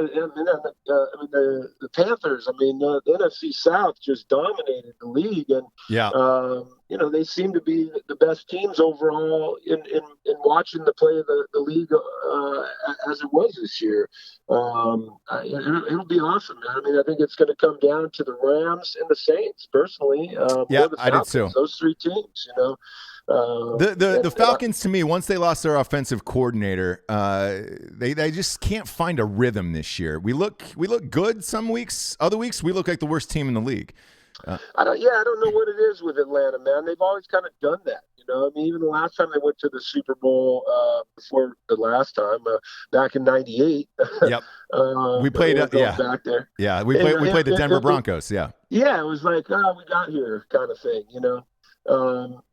Panthers, the NFC South just dominated the league. And, they seem to be the best teams overall in watching the play of the league as it was this year. It'll be awesome, man. I think it's going to come down to the Rams and the Saints, personally. I did too. Those 3 teams, The Falcons, to me, once they lost their offensive coordinator, they just can't find a rhythm this year. We look good some weeks. Other weeks, we look like the worst team in the league. I don't know what it is with Atlanta, man. They've always kind of done that. Even the last time they went to the Super Bowl, before the last time, back in '98. Yep. We played back there. Yeah, we played the Denver Broncos. Yeah. Yeah, it was like, we got here kind of thing. It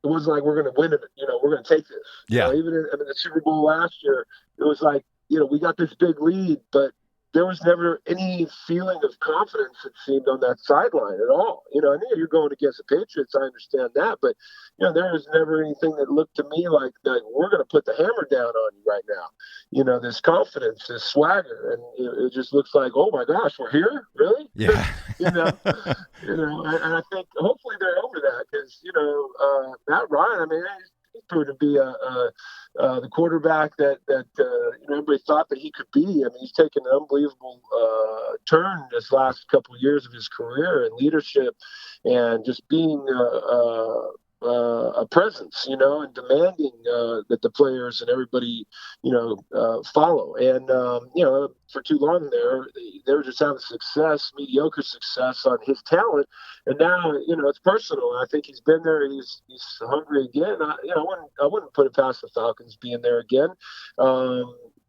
wasn't like we're going to win it. We're going to take this. Yeah. Even in the Super Bowl last year, it was like, we got this big lead, but there was never any feeling of confidence, it seemed, on that sideline at all. I knew you're going against the Patriots. I understand that. But, there was never anything that looked to me like we're going to put the hammer down on you right now. This confidence, this swagger. And it just looks like, oh, my gosh, we're here? Really? Yeah. And I think hopefully they're over that because, Matt Ryan, he's proved to be the quarterback that everybody thought that he could be. He's taken an unbelievable turn this last couple of years of his career in leadership and just being a presence, and demanding that the players and everybody, follow. And, for too long they were just having mediocre success on his talent. And now, it's personal. I think he's been there. He's hungry again. I wouldn't put it past the Falcons being there again.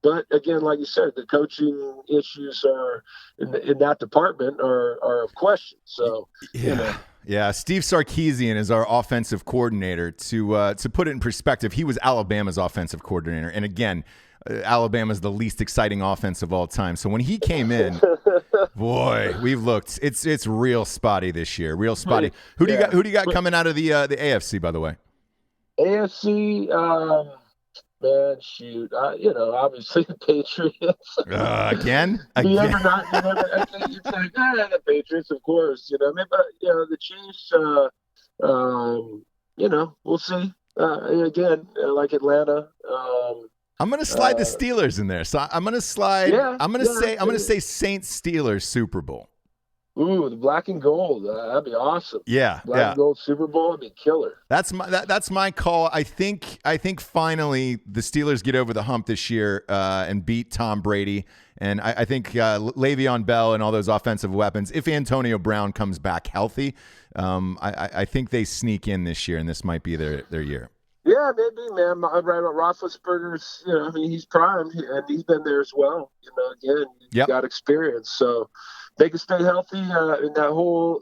But again, like you said, the coaching issues are in that department are of question. So, Yeah, Steve Sarkisian is our offensive coordinator. To put it in perspective, he was Alabama's offensive coordinator. And again, Alabama's the least exciting offense of all time. So when he came in, boy, we've looked. It's real spotty this year. Real spotty. Who do you got coming out of the AFC, by the way? AFC, man, shoot. Obviously the Patriots. Again? You ever not? You never. It's like the Patriots, of course. I mean, but the Chiefs. We'll see. Again, like Atlanta. I'm gonna slide the Steelers in there. So I'm gonna slide. Yeah, I'm gonna say Saints Steelers Super Bowl. Ooh, the black and gold. That'd be awesome. Yeah, black and gold Super Bowl would be killer. That's my call. I think finally the Steelers get over the hump this year and beat Tom Brady. And I think Le'Veon Bell and all those offensive weapons, if Antonio Brown comes back healthy, I think they sneak in this year, and this might be their year. Yeah, maybe, man. Right about Roethlisberger's, he's primed, and he's been there as well. Again, he's got experience. So they can stay healthy in that whole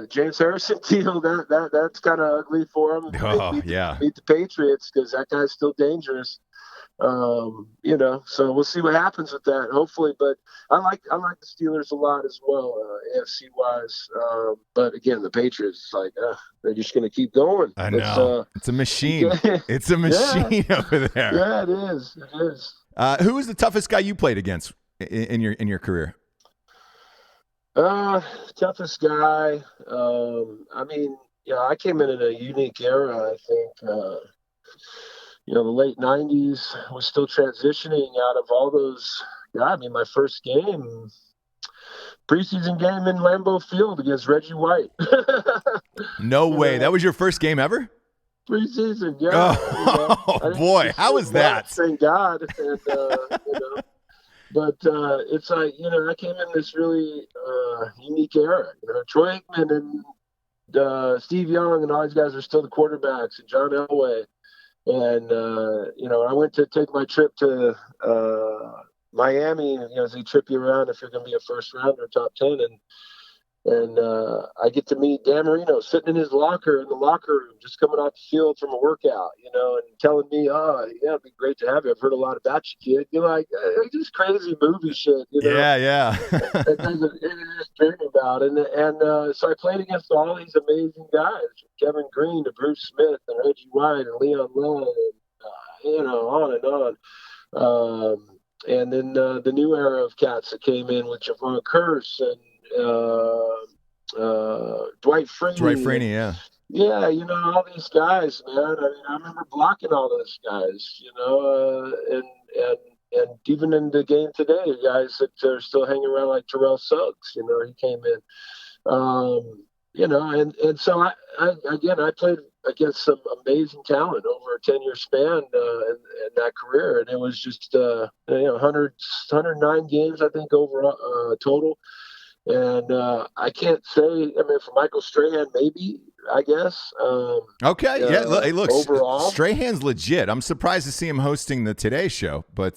James Harrison deal. That's kind of ugly for him. Beat the Patriots because that guy's still dangerous. So we'll see what happens with that, hopefully. But I like the Steelers a lot as well, AFC wise. But again, the Patriots, they're just going to keep going. I know it's a machine. It's a machine over there. Yeah, it is. It is. Who was the toughest guy you played against in your career? Toughest guy. I came in a unique era. I think. The late 90s was still transitioning out of all those. My first preseason game in Lambeau Field against Reggie White. No way. That was your first game ever? Preseason, yeah. Oh, boy. How was that? Thank God. And, but it's like, I came in this really unique era. Troy Aikman and Steve Young and all these guys are still the quarterbacks, and John Elway. And, I went to take my trip to Miami, they trip you around if you're going to be a first rounder, top 10. And I get to meet Dan Marino sitting in his locker in the locker room, just coming off the field from a workout, and telling me, it'd be great to have you. I've heard a lot about you, kid. You're like, just crazy movie shit, Yeah. It just dream about. And so I played against all these amazing guys, from Kevin Green to Bruce Smith and Reggie White and Leon Lund, and, on and on. And then the new era of cats that came in with Javon Curse and Dwight Freeney. Yeah. Yeah, all these guys, man. I remember blocking all those guys, and even in the game today, guys that are still hanging around like Terrell Suggs, he came in, and so I played against some amazing talent over a 10-year span in that career, and it was just 109 games I think overall total. And I can't say. For Michael Strahan, maybe. I guess. Okay. Yeah. Hey, look. Overall, Strahan's legit. I'm surprised to see him hosting the Today Show, but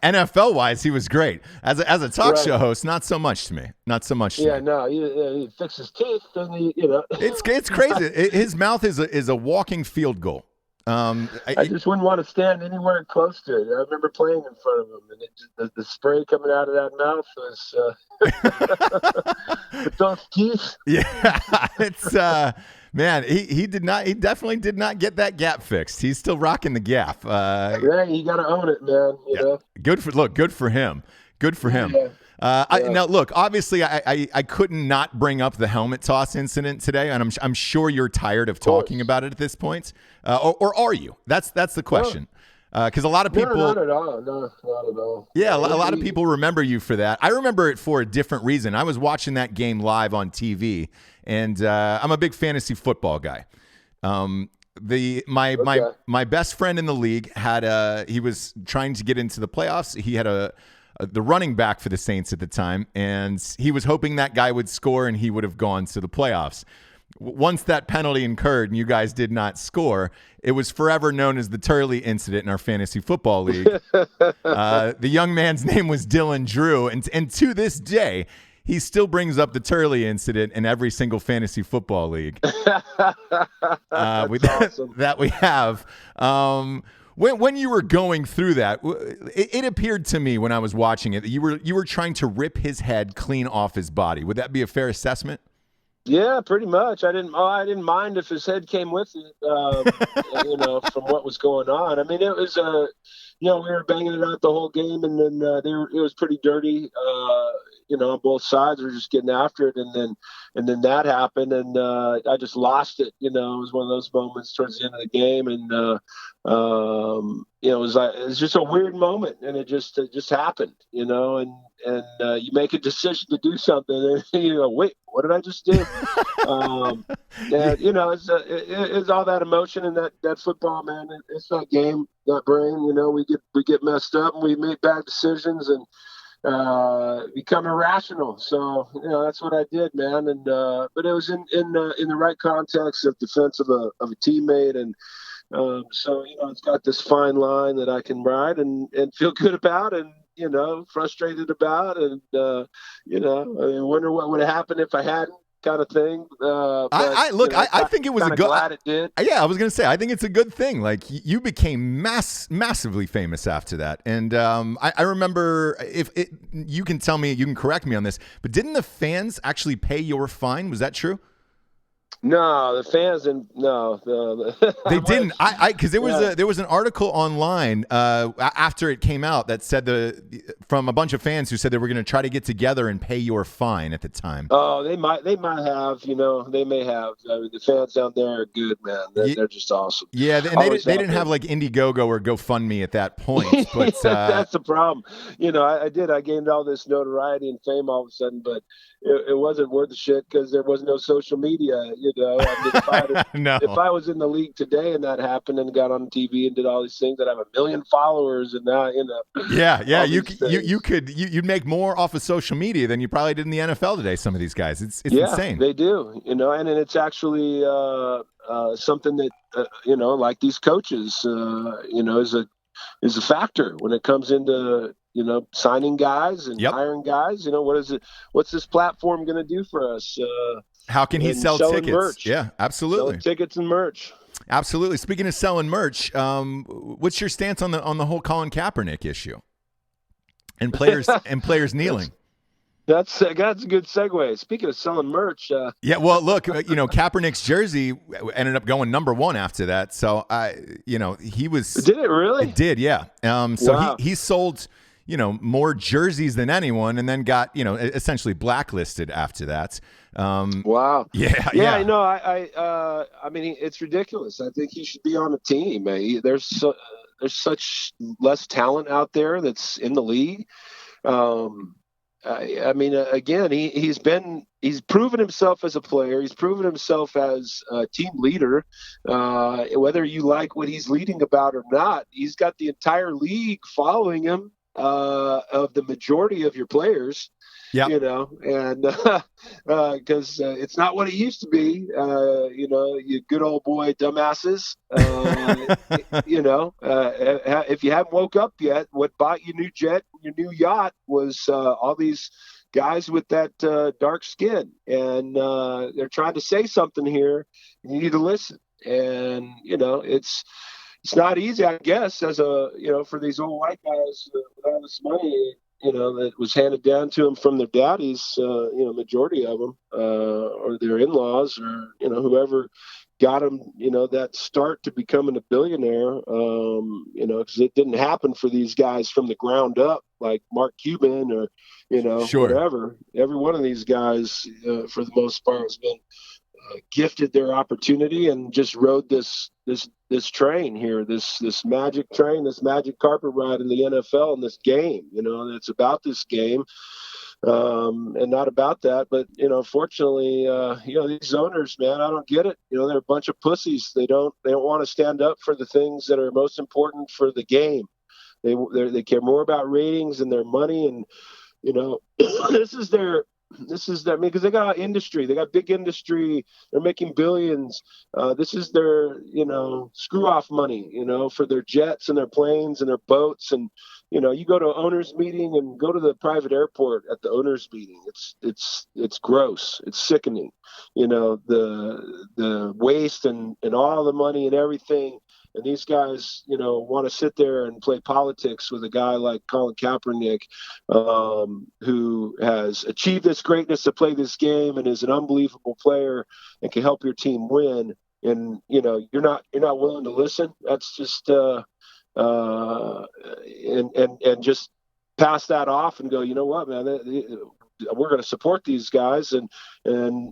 NFL wise, he was great as a talk show host. Not so much to me. Not so much. To me. No. He fixed his teeth, and It's crazy. His mouth is a walking field goal. I just wouldn't want to stand anywhere close to it. I remember playing in front of him, and the spray coming out of that mouth was those teeth. Yeah, it's man. He definitely did not get that gap fixed. He's still rocking the gap. Yeah, you got to own it, man. You know. Good for him. Good for him. Yeah. Now, look, obviously, I couldn't not bring up the helmet toss incident today, and I'm sure you're tired of talking about it at this point, or are you? That's the question, because a lot of people. No, not at all. No, not at all. Yeah, a lot of people remember you for that. I remember it for a different reason. I was watching that game live on TV, and I'm a big fantasy football guy. My best friend in the league he was trying to get into the playoffs. He had the running back for the Saints at the time, and he was hoping that guy would score and he would have gone to the playoffs. Once that penalty incurred and you guys did not score, it was forever known as the Turley incident in our fantasy football league. The young man's name was Dylan Drew, and to this day, he still brings up the Turley incident in every single fantasy football league awesome. that we have. When you were going through that, it appeared to me when I was watching it that you were trying to rip his head clean off his body. Would that be a fair assessment? Yeah, pretty much. I didn't mind if his head came with it. From what was going on. I mean, it was we were banging it out the whole game, and then it was pretty dirty. On both sides, we were just getting after it, and then that happened, and I just lost it. It was one of those moments towards the end of the game, and it was just a weird moment, and it just happened. And you make a decision to do something, and you go, wait, what did I just do? It's all that emotion and that football, man. It's that game, that brain. We get messed up and we make bad decisions and become irrational. So that's what I did, man. And but it was in the right context of defense of a teammate, and so it's got this fine line that I can ride and feel good about, and frustrated about, and I wonder what would have happened if I hadn't, kind of thing. I think it was a good. Glad it did. Yeah, I was gonna say I think it's a good thing. Like you became massively famous after that, and I remember you can tell me, you can correct me on this, but didn't the fans actually pay your fine? Was that true? No, the fans didn't. No, they didn't. Because there was an article online after it came out that said from a bunch of fans who said they were going to try to get together and pay your fine at the time. Oh, they might have. They may have. I mean, the fans down there are good, man. They're just awesome. Yeah, and they didn't have like Indiegogo or GoFundMe at that point. But that's the problem. I gained all this notoriety and fame all of a sudden, but it wasn't worth the shit because there was no social media. I mean, if I was in the league today and that happened and got on TV and did all these things, I'd have 1 million followers and that, Yeah, you'd make more off of social media than you probably did in the NFL today. Some of these guys, it's insane. They do, and it's actually something that like these coaches, is a factor when it comes into signing guys and hiring guys. What's this platform going to do for us? How can he sell tickets? Merch. Yeah, absolutely. Selling tickets and merch. Absolutely. Speaking of selling merch, what's your stance on the whole Colin Kaepernick issue and players kneeling? That's a good segue. Speaking of selling merch, yeah. Well, look, Kaepernick's jersey ended up going #1 after that. So he was. Did it really? It did, yeah. So wow. he sold more jerseys than anyone, and then got essentially blacklisted after that. Wow. Yeah. I mean, it's ridiculous. I think he should be on a team. There's such less talent out there that's in the league. I mean, again, he's proven himself as a player. He's proven himself as a team leader. Whether you like what he's leading about or not, he's got the entire league following him, of the majority of your players. Yeah, and because it's not what it used to be. You good old boy dumbasses. If you haven't woke up yet, what bought your new jet, your new yacht, was all these guys with that dark skin, and they're trying to say something here. You need to listen, and it's not easy, I guess, as for these old white guys with all this money, that was handed down to them from their daddies, majority of them, or their in-laws, or, whoever got them, that start to becoming a billionaire, because it didn't happen for these guys from the ground up, like Mark Cuban or, sure. whatever. Every one of these guys, for the most part, has been gifted their opportunity and just rode this train here, this magic train, this magic carpet ride in the NFL, in this game. It's about this game, and not about that. But fortunately, these owners, man, I don't get it. They're a bunch of pussies. They don't want to stand up for the things that are most important for the game. They care more about ratings and their money, and this is their. Because they got industry, they got big industry, they're making billions. This is their, screw off money, for their jets and their planes and their boats, and You go to an owners meeting and go to the private airport at the owners meeting. It's gross. It's sickening. The waste and all the money and everything. And these guys, want to sit there and play politics with a guy like Colin Kaepernick, who has achieved this greatness to play this game and is an unbelievable player and can help your team win. And you're not willing to listen. That's just and just pass that off and go, you know what, man, we're going to support these guys, and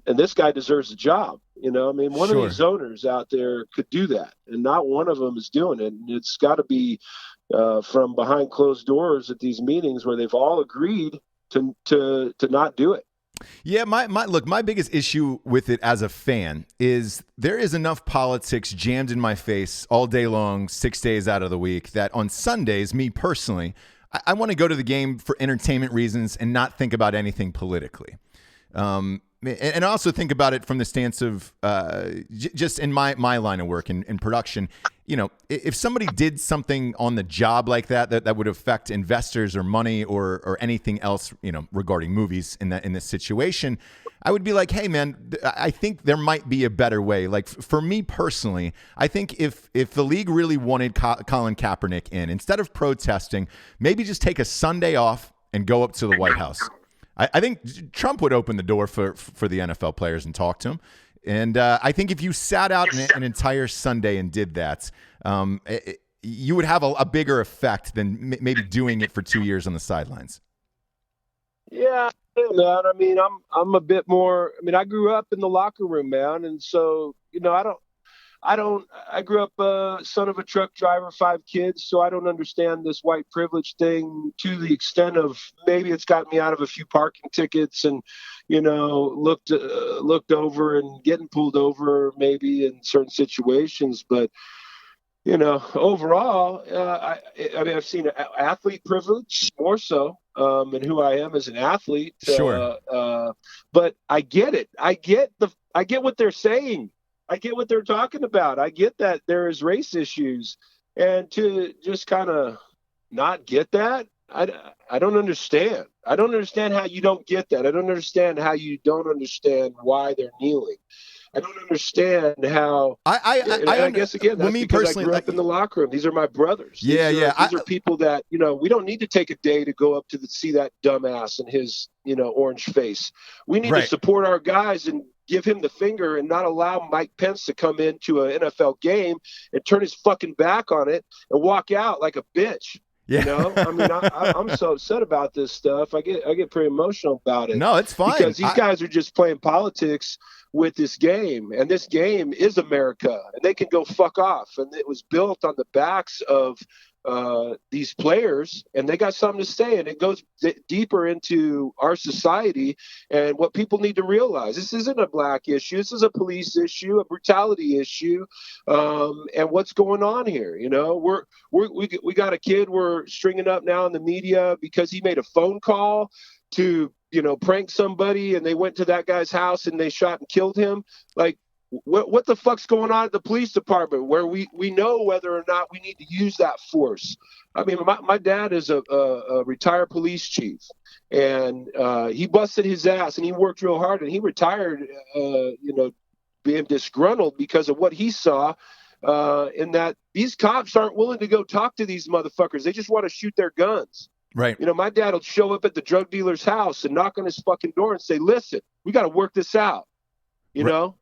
this guy deserves a job. One Sure. of these owners out there could do that, and not one of them is doing it. And it's got to be from behind closed doors at these meetings where they've all agreed to not do it. Yeah, my biggest issue with it as a fan is there is enough politics jammed in my face all day long, 6 days out of the week, that on Sundays, me personally, I want to go to the game for entertainment reasons and not think about anything politically. And I also think about it from the stance of just in my line of work in production. If somebody did something on the job like that would affect investors or money or anything else, regarding movies in this situation, I would be like, hey, man, I think there might be a better way. Like, for me personally, I think if the league really wanted Colin Kaepernick in, instead of protesting, maybe just take a Sunday off and go up to the White House. I think Trump would open the door for the NFL players and talk to them. And I think if you sat out an entire Sunday and did that, you would have a bigger effect than maybe doing it for 2 years on the sidelines. Yeah, man. I'm a bit more. I grew up in the locker room, man, and so I grew up son of a truck driver, 5 kids, so I don't understand this white privilege thing to the extent of maybe it's gotten me out of a few parking tickets and, looked over and getting pulled over maybe in certain situations. But, overall, I've seen athlete privilege more so. And who I am as an athlete. Sure. But I get it. I get what they're saying. I get what they're talking about. I get that there is race issues, and to just kind of not get that, I don't understand. I don't understand how you don't get that. I don't understand how you don't understand why they're kneeling. I don't understand how. I guess again, that's because I grew up in the locker room. These are my brothers. These are people that we don't need to take a day to go up to see that dumbass and his orange face. We need to support our guys and give him the finger and not allow Mike Pence to come into an NFL game and turn his fucking back on it and walk out like a bitch. Yeah. I'm so upset about this stuff. I get pretty emotional about it. No, it's fine. Because these guys are just playing politics with this game, and this game is America, and they can go fuck off. And it was built on the backs of these players, and they got something to say, and it goes deeper into our society and what people need to realize. This isn't a black issue. This is a police issue, a brutality issue, and what's going on here. We got a kid we're stringing up now in the media because he made a phone call to prank somebody, and they went to that guy's house and they shot and killed him. Like, what the fuck's going on at the police department where we know whether or not we need to use that force? My dad is a retired police chief, and he busted his ass and he worked real hard, and he retired, being disgruntled because of what he saw, in that these cops aren't willing to go talk to these motherfuckers. They just want to shoot their guns. Right. My dad will show up at the drug dealer's house and knock on his fucking door and say, listen, we got to work this out, know?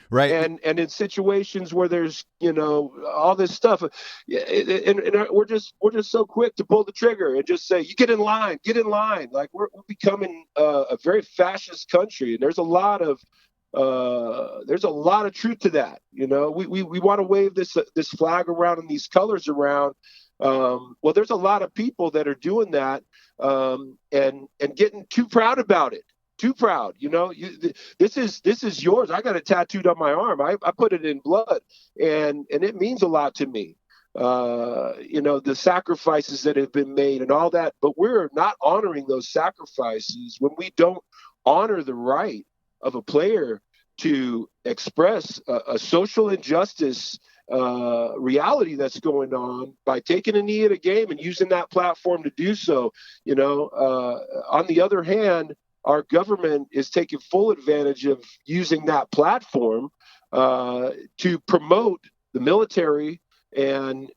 Right. And in situations where there's, all this stuff, and we're just so quick to pull the trigger and just say, you get in line. Like we're becoming a very fascist country. And there's a lot of truth to that. We want to wave this flag around and these colors around. Well, there's a lot of people that are doing that, and getting too proud about it. Too proud, this is yours. I got it tattooed on my arm. I put it in blood, and it means a lot to me. The sacrifices that have been made and all that, but we're not honoring those sacrifices when we don't honor the right of a player to express a social injustice reality that's going on by taking a knee at a game and using that platform to do so. On the other hand, our government is taking full advantage of using that platform to promote the military and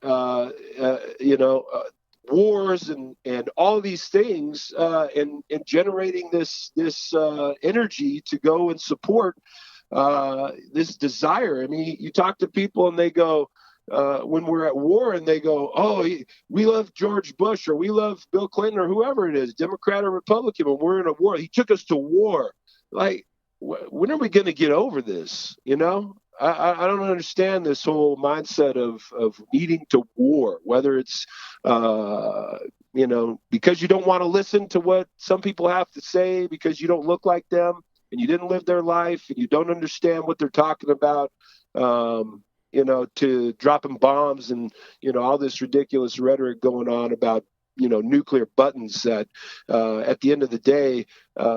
wars and all these things, and generating this energy to go and support this desire. I mean, you talk to people and they go, when we're at war, and they go, "Oh, we love George Bush, or we love Bill Clinton, or whoever it is, Democrat or Republican, when we're in a war. He took us to war." Like, when are we going to get over this? I don't understand this whole mindset of needing to war, whether it's, because you don't want to listen to what some people have to say because you don't look like them and you didn't live their life and you don't understand what they're talking about, to dropping bombs and, all this ridiculous rhetoric going on about, nuclear buttons that at the end of the day,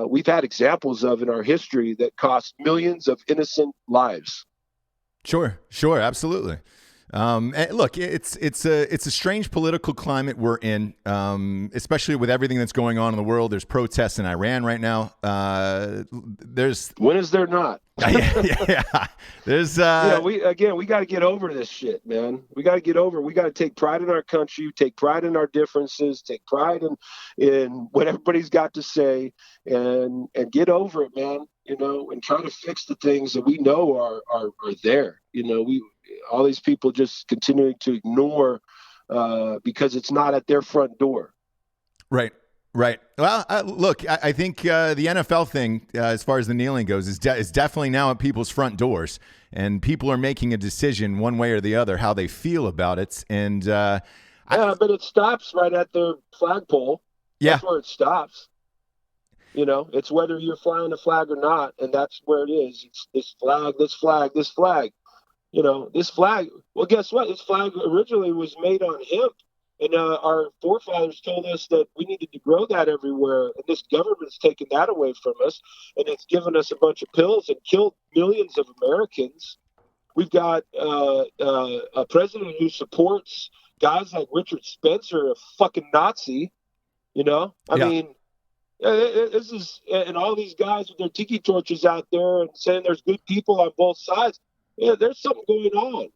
we've had examples of in our history that cost millions of innocent lives. Sure, absolutely. And look, it's a strange political climate we're in, especially with everything that's going on in the world. There's protests in Iran right now. When is there not? Yeah. There's we got to get over this shit, man. We got to take pride in our country, take pride in our differences, take pride in what everybody's got to say, and get over it, man. And try to fix the things that we know are there. All these people just continuing to ignore because it's not at their front door. Right. Well, look, I think the NFL thing, as far as the kneeling goes, is definitely now at people's front doors, and people are making a decision one way or the other how they feel about it. And but it stops right at the flagpole. Yeah, that's where it stops. It's whether you're flying a flag or not, and that's where it is. It's this flag, this flag, this flag. This flag. Well, guess what? This flag originally was made on hemp, and our forefathers told us that we needed to grow that everywhere. And this government's taken that away from us, and it's given us a bunch of pills and killed millions of Americans. We've got a president who supports guys like Richard Spencer, a fucking Nazi. I mean. This is, and all these guys with their tiki torches out there and saying there's good people on both sides. Yeah, there's something going on,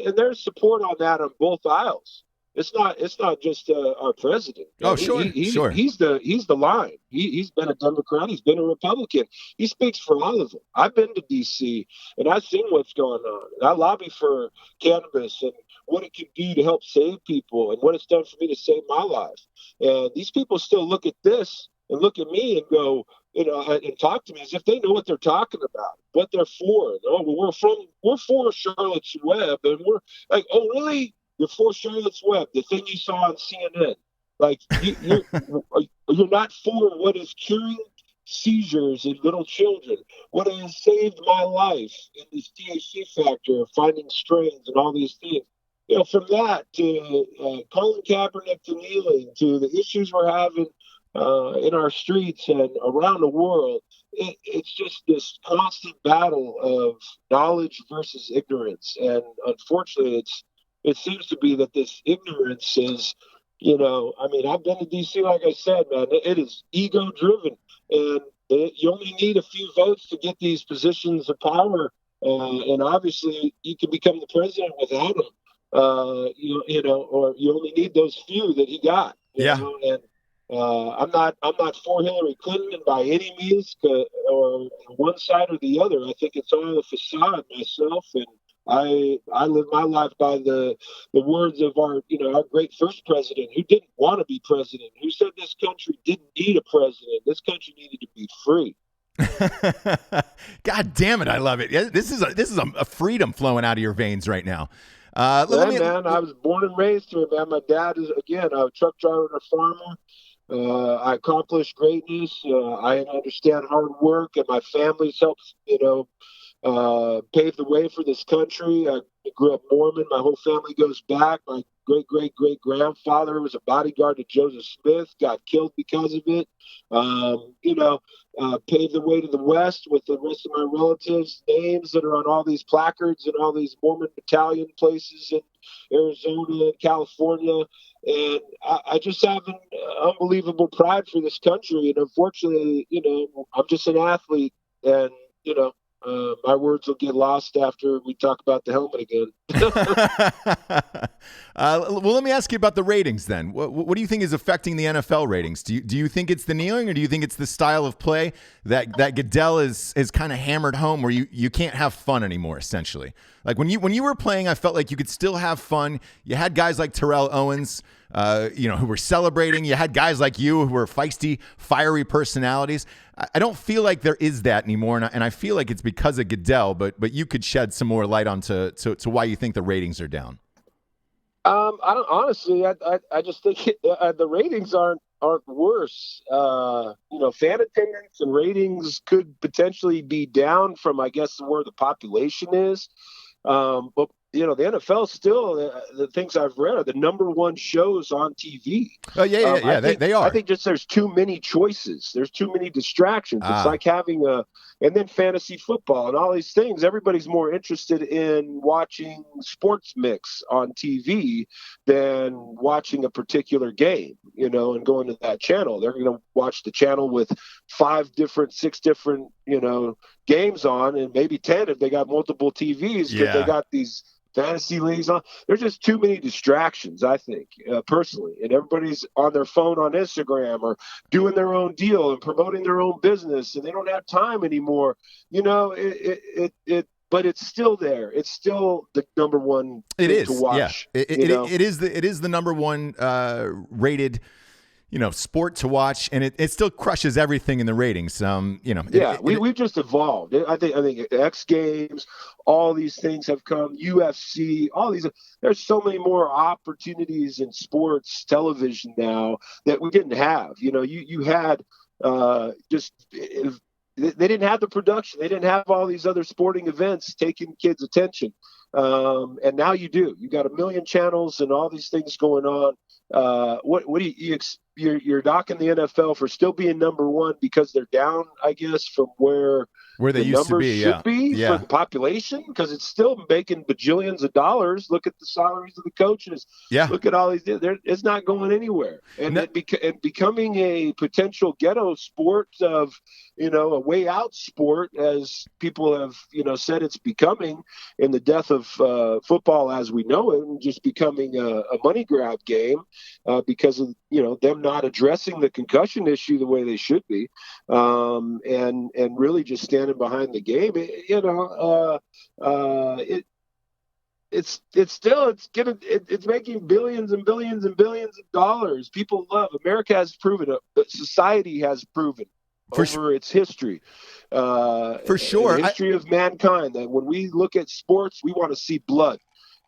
and there's support on that on both aisles. It's not just our president. Oh, sure. He's the line. He's been a Democrat. He's been a Republican. He speaks for all of them. I've been to D.C. and I've seen what's going on. And I lobby for cannabis and what it can do to help save people and what it's done for me to save my life. And these people still look at this and look at me and go, and talk to me as if they know what they're talking about, what they're for. We're for Charlotte's Web, and we're like, oh, really? You're for Charlotte's Web, the thing you saw on CNN. Like, you're not for what is curing seizures in little children, what has saved my life in this THC factor of finding strains and all these things. From that to Colin Kaepernick to kneeling to the issues we're having in our streets and around the world, it's just this constant battle of knowledge versus ignorance. And unfortunately, it seems to be that this ignorance is, I've been to D.C., like I said, man, it is ego-driven. And you only need a few votes to get these positions of power. And obviously, you can become the president without them. Or you only need those few that he got. And I'm not for Hillary Clinton by any means, or one side or the other. I think it's all a facade myself, and I live my life by the words of our great first president, who didn't want to be president, who said this country didn't need a president. This country needed to be free. God damn it, I love it. This is a freedom flowing out of your veins right now. Man, I was born and raised here, man. My dad is, again, a truck driver and a farmer. I accomplished greatness. I understand hard work, and my family's helped, pave the way for this country. I grew up Mormon. My whole family goes back. My great-great-great-grandfather was a bodyguard to Joseph Smith, got killed because of it. Paved the way to the West with the rest of my relatives' names that are on all these placards and all these Mormon battalion places in Arizona and California. And I just have an unbelievable pride for this country. And unfortunately, I'm just an athlete, and my words will get lost after we talk about the helmet again. Well, let me ask you about the ratings then. What do you think is affecting the NFL ratings? Do you think it's the kneeling, or do you think it's the style of play that Goodell is kind of hammered home, where you can't have fun anymore, essentially? Like when you were playing, I felt like you could still have fun. You had guys like Terrell Owens, who were celebrating. You had guys like you who were feisty, fiery personalities. I don't feel like there is that anymore, and I feel like it's because of Goodell. But you could shed some more light onto to why you think the ratings are down. I don't honestly. I just think the ratings aren't worse. Fan attendance and ratings could potentially be down from, I guess, where the population is. But the NFL still, the things I've read, are the number one shows on TV. Oh yeah, they are. I think just there's too many choices. There's too many distractions. It's like having and then fantasy football and all these things. Everybody's more interested in watching sports mix on TV than watching a particular game, and going to that channel. They're going to watch the channel with 6 different, games on, and maybe 10 if they got multiple TVs, because they got these fantasy leagues on. There's just too many distractions, I think, personally. And everybody's on their phone on Instagram or doing their own deal and promoting their own business, and they don't have time anymore. But it's still there. It's still the number one thing to watch. Yeah. It is the number one rated sport to watch, and it still crushes everything in the ratings. We've just evolved. I think X Games, all these things have come. UFC, all these. There's so many more opportunities in sports television now that we didn't have. You had they didn't have the production. They didn't have all these other sporting events taking kids' attention. And now you do. You got a million channels and all these things going on. What do you're knocking the NFL for still being number one because they're down, I guess, from where they used to be, should be for the population, because it's still making bajillions of dollars. Look at the salaries of the coaches. Yeah. Look at all these. It's not going anywhere. And becoming a potential ghetto sport of, a way out sport, as people have, said it's becoming, in the death of football as we know it, and just becoming a money grab game because of, them not addressing the concussion issue the way they should be, and really just standing behind the game. It's making billions and billions and billions of dollars. People love. America has proven it. Society has proven over its history. For sure. The history of mankind, that when we look at sports, we want to see blood.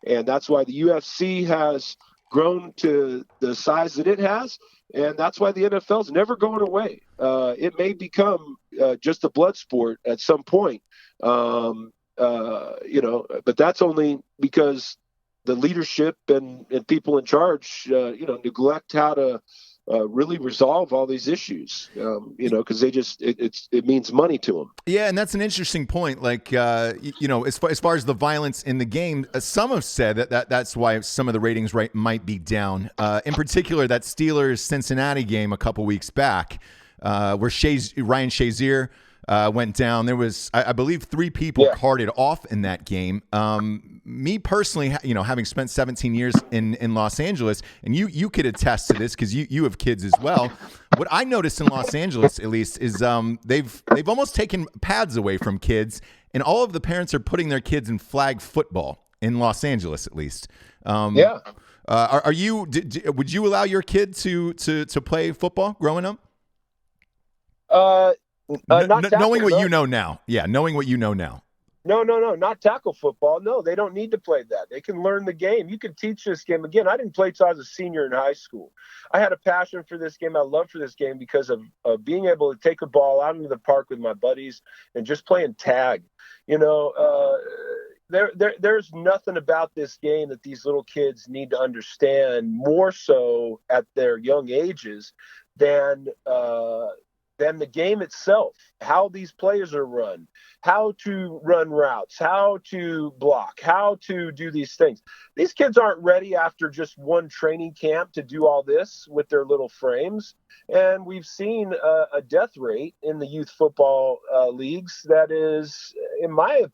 And that's why the UFC has grown to the size that it has. And that's why the NFL is never going away. It may become just a blood sport at some point, but that's only because the leadership and people in charge, neglect how to really resolve all these issues, because they just it means money to them. Yeah, and that's an interesting point. Like, as far as the violence in the game, some have said that's why some of the ratings might be down. In particular, that Steelers-Cincinnati game a couple weeks back, where Ryan Shazier went down. There was, I believe, 3 people carted off in that game. Me personally, having spent 17 years in Los Angeles, and you could attest to this because you have kids as well. What I noticed in Los Angeles, at least, is they've almost taken pads away from kids, and all of the parents are putting their kids in flag football in Los Angeles, at least. Are you? Would you allow your kid to play football growing up? Knowing what you know now. Yeah, knowing what you know now. No, not tackle football. No, they don't need to play that. They can learn the game. You can teach this game. Again, I didn't play till I was a senior in high school. I had a passion for this game. I love for this game because of being able to take a ball out into the park with my buddies and just playing tag. there's nothing about this game that these little kids need to understand more so at their young ages than the game itself, how these players are run, how to run routes, how to block, how to do these things. These kids aren't ready after just one training camp to do all this with their little frames. And we've seen a death rate in the youth football leagues that is, in my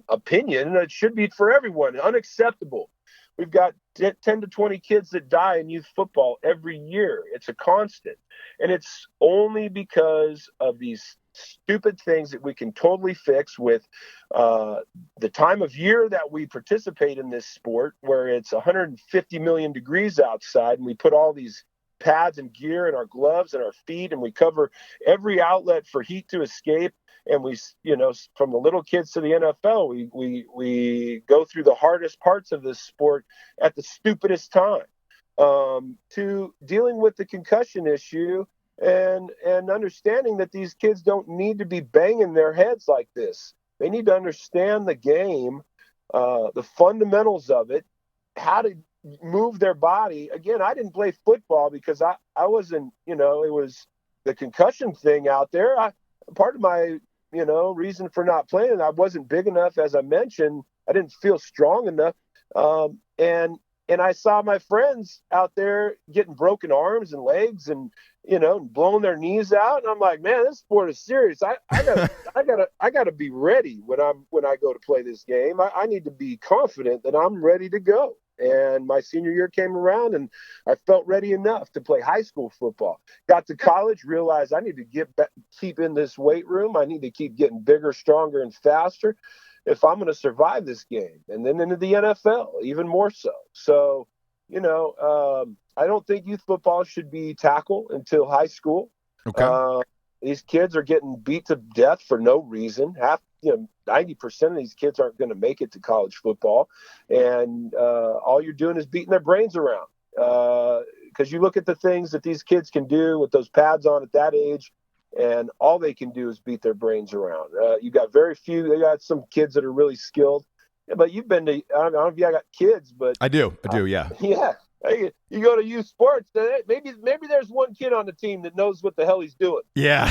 opinion, it should be for everyone, unacceptable. We've got 10 to 20 kids that die in youth football every year. It's a constant. And it's only because of these stupid things that we can totally fix with the time of year that we participate in this sport, where it's 150 million degrees outside, and we put all these pads and gear in our gloves and our feet, and we cover every outlet for heat to escape. And we, from the little kids to the NFL, we go through the hardest parts of this sport at the stupidest time, to dealing with the concussion issue and understanding that these kids don't need to be banging their heads like this. They need to understand the game, the fundamentals of it, how to move their body. Again, I didn't play football because I wasn't, it was the concussion thing out there. Part of my reason for not playing, I wasn't big enough, as I mentioned. I didn't feel strong enough. And I saw my friends out there getting broken arms and legs and, blowing their knees out. And I'm like, man, this sport is serious. I gotta be ready when I go to play this game. I need to be confident that I'm ready to go. And my senior year came around and I felt ready enough to play high school football. Got to college, realized I need to keep in this weight room. I need to keep getting bigger, stronger, and faster if I'm going to survive this game. And then into the NFL, even more so. So, I don't think youth football should be tackled until high school. Okay. These kids are getting beat to death for no reason. 90% of these kids aren't going to make it to college football. And all you're doing is beating their brains around. Because you look at the things that these kids can do with those pads on at that age, and all they can do is beat their brains around. You got very few. They got some kids that are really skilled. Yeah, but you've been to, I don't know if you got kids, but I do. Yeah. Yeah. You go to youth sports, maybe there's one kid on the team that knows what the hell he's doing. Yeah.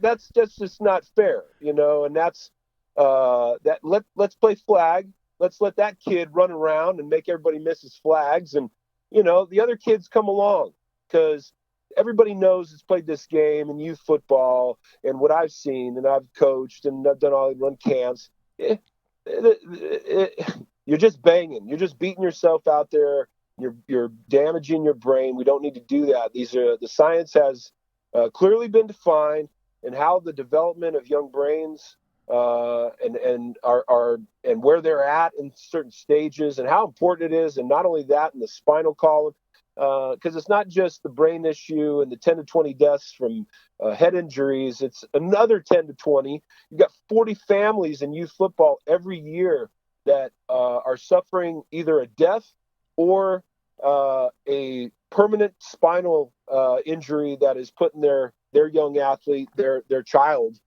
That's just not fair, and that's let's play flag. Let's let that kid run around and make everybody miss his flags. And, the other kids come along, because everybody knows has played this game in youth football, and what I've seen, and I've coached, and I've run camps. You're just banging. You're just beating yourself out there. You're damaging your brain. We don't need to do that. The science has clearly been defined, and how the development of young brains and where they're at in certain stages, and how important it is, and not only that, in the spinal column, because it's not just the brain issue and the 10 to 20 deaths from head injuries. It's another 10 to 20. You've got 40 families in youth football every year that are suffering either a death or a permanent spinal injury that is putting their young athlete, their child,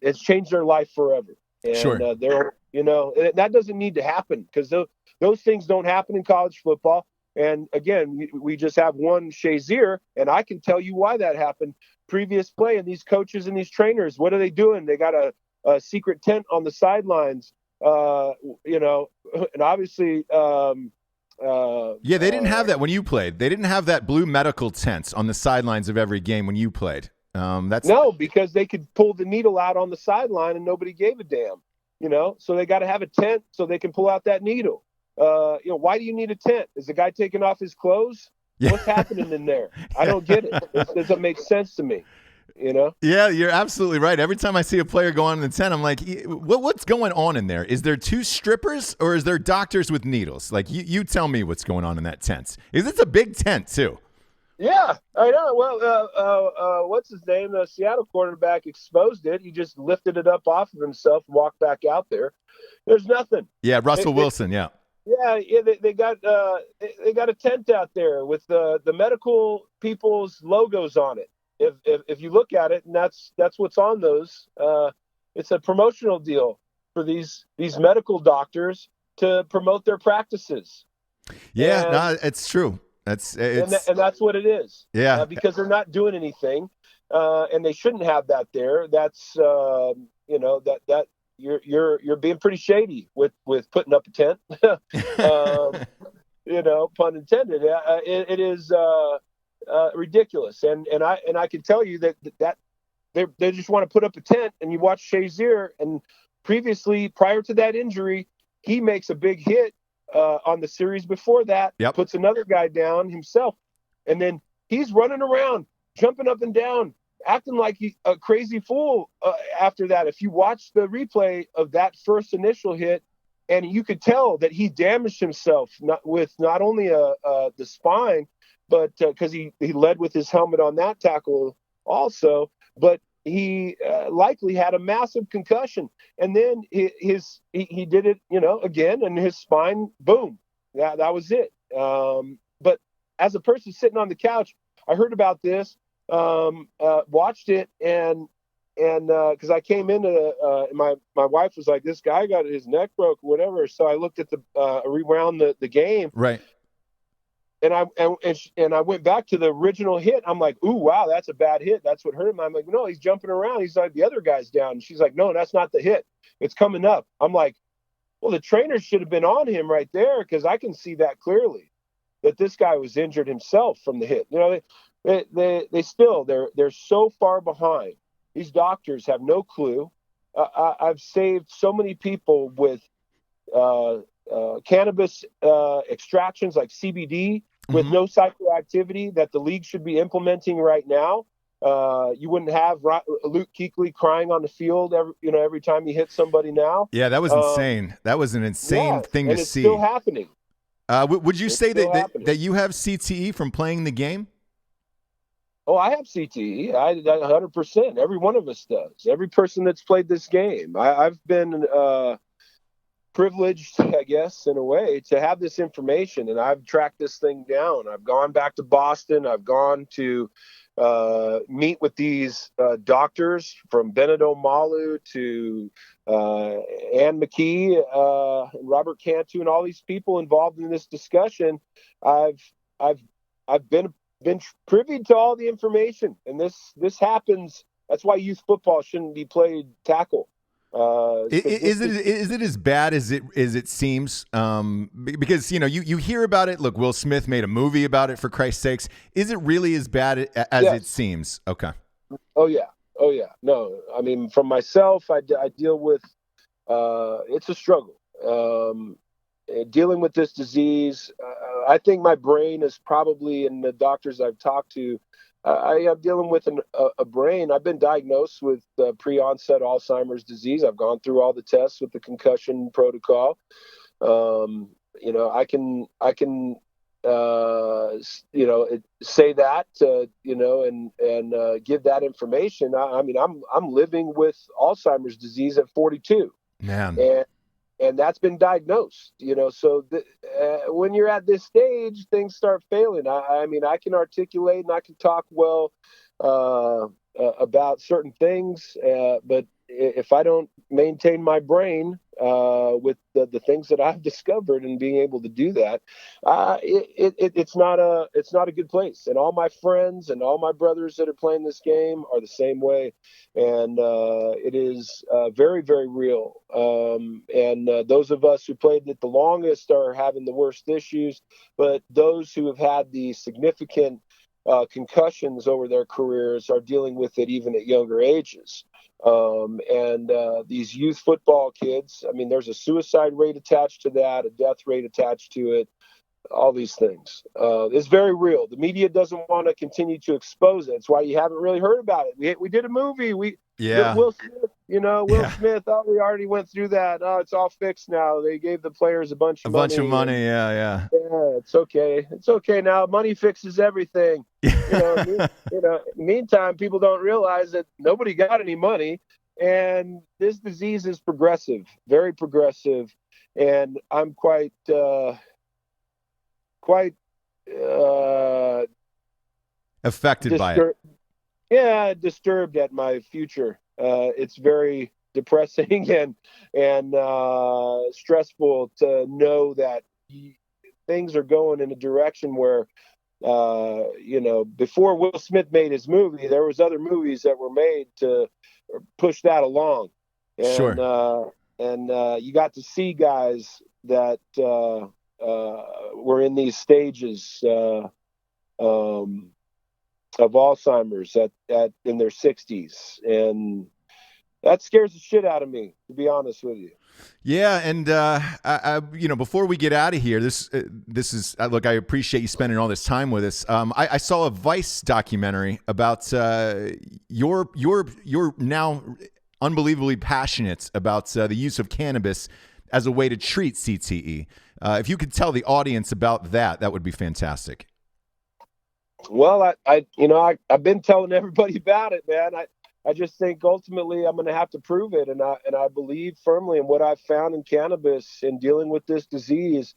it's changed their life forever. And sure. That doesn't need to happen, because those things don't happen in college football. And again, we just have one Shazier, and I can tell you why that happened. Previous play, and these coaches and these trainers, what are they doing? They got a secret tent on the sidelines, and obviously, they didn't have that when you played. They didn't have that blue medical tent on the sidelines of every game when you played. Because they could pull the needle out on the sideline and nobody gave a damn. So they got to have a tent so they can pull out that needle. Why do you need a tent? Is the guy taking off his clothes? Yeah. What's happening in there? I don't get it. It doesn't make sense to me. Yeah, you're absolutely right. Every time I see a player go on in the tent, I'm like, what's going on in there? Is there two strippers, or is there doctors with needles? Like, you tell me what's going on in that tent. It's a big tent too. Yeah, I know. Well, what's his name? The Seattle quarterback exposed it. He just lifted it up off of himself and walked back out there. There's nothing. Yeah, Russell Wilson. Yeah. Yeah, they got a tent out there with the medical people's logos on it. If you look at it, and that's what's on those. It's a promotional deal for these medical doctors to promote their practices. Yeah, And, no, it's true. and that's what it is. Yeah. Because they're not doing anything, and they shouldn't have that there. That's that you're being pretty shady with putting up a tent. Pun intended. It is ridiculous, and I can tell you that they just want to put up a tent. And you watch Shazier, and prior to that injury, he makes a big hit on the series before that. Yep. Puts another guy down himself, and then he's running around, jumping up and down, acting like a crazy fool after that. If you watch the replay of that first initial hit, and you could tell that he damaged himself not only the spine, but because he led with his helmet on that tackle also, but he likely had a massive concussion. And then he did it, again, and his spine, boom, that was it. But as a person sitting on the couch, I heard about this, watched it, and because I came into my wife was like, this guy got his neck broke or whatever. So I looked at rewound the game. Right. And I went back to the original hit. I'm like, ooh, wow, that's a bad hit. That's what hurt him. I'm like, no, he's jumping around. He's like, the other guy's down. And she's like, no, that's not the hit. It's coming up. I'm like, well, the trainer should have been on him right there, because I can see that clearly, that this guy was injured himself from the hit. They're so far behind. These doctors have no clue. I've saved so many people with cannabis extractions like CBD with no psychoactivity that the league should be implementing right now. You wouldn't have Luke Kuechly crying on the field every time he hits somebody now. Yeah, that was insane. That was an insane thing to see. It's still happening. Would you say that you have CTE from playing the game? Oh, I have CTE. 100%. Every one of us does. Every person that's played this game. I've been privileged, I guess, in a way, to have this information, and I've tracked this thing down. I've gone back to Boston. I've gone to meet with these doctors, from Bennett Omalu to Ann McKee, and Robert Cantu, and all these people involved in this discussion. I've been privy to all the information, and this happens. That's why youth football shouldn't be played tackle. Is it as bad as it seems? Because you hear about it. Look, Will Smith made a movie about it, for Christ's sakes. Is it really as bad as it seems? Okay. Oh yeah. No, I mean, from myself, I deal with. It's a struggle. Dealing with this disease, I think my brain is probably, in the doctors I've talked to, I am dealing with a brain. I've been diagnosed with pre-onset Alzheimer's disease. I've gone through all the tests with the concussion protocol. I can say that, and give that information. I mean, I'm living with Alzheimer's disease at 42. Man. And that's been diagnosed, so when you're at this stage, things start failing. I mean, I can articulate and I can talk well about certain things, but if I don't maintain my brain with the things that I've discovered and being able to do that, it's not a good place. And all my friends and all my brothers that are playing this game are the same way. And it is very, very real. And those of us who played it the longest are having the worst issues, but those who have had the significant concussions over their careers are dealing with it even at younger ages. And these youth football kids, I mean, there's a suicide rate attached to that, a death rate attached to it, all these things. It's very real. The media doesn't want to continue to expose it. That's why you haven't really heard about it. We did a movie. Will Smith, Smith. Oh, we already went through that. Oh, it's all fixed now. They gave the players a bunch of money. Yeah. Yeah, it's okay. It's okay now. Money fixes everything. Meantime, people don't realize that nobody got any money, and this disease is progressive, very progressive, and I'm quite affected by it. Yeah, disturbed at my future. It's very depressing and stressful to know that things are going in a direction where, before Will Smith made his movie, there was other movies that were made to push that along. Sure. And you got to see guys that were in these stages of Alzheimer's at in their 60s, and that scares the shit out of me, to be honest with you. Yeah, and before we get out of here, this is look. I appreciate you spending all this time with us. I saw a Vice documentary about you're now unbelievably passionate about the use of cannabis as a way to treat CTE. If you could tell the audience about that, that would be fantastic. Well, I've been telling everybody about it, man. I just think ultimately I'm going to have to prove it, and I believe firmly in what I've found in cannabis in dealing with this disease.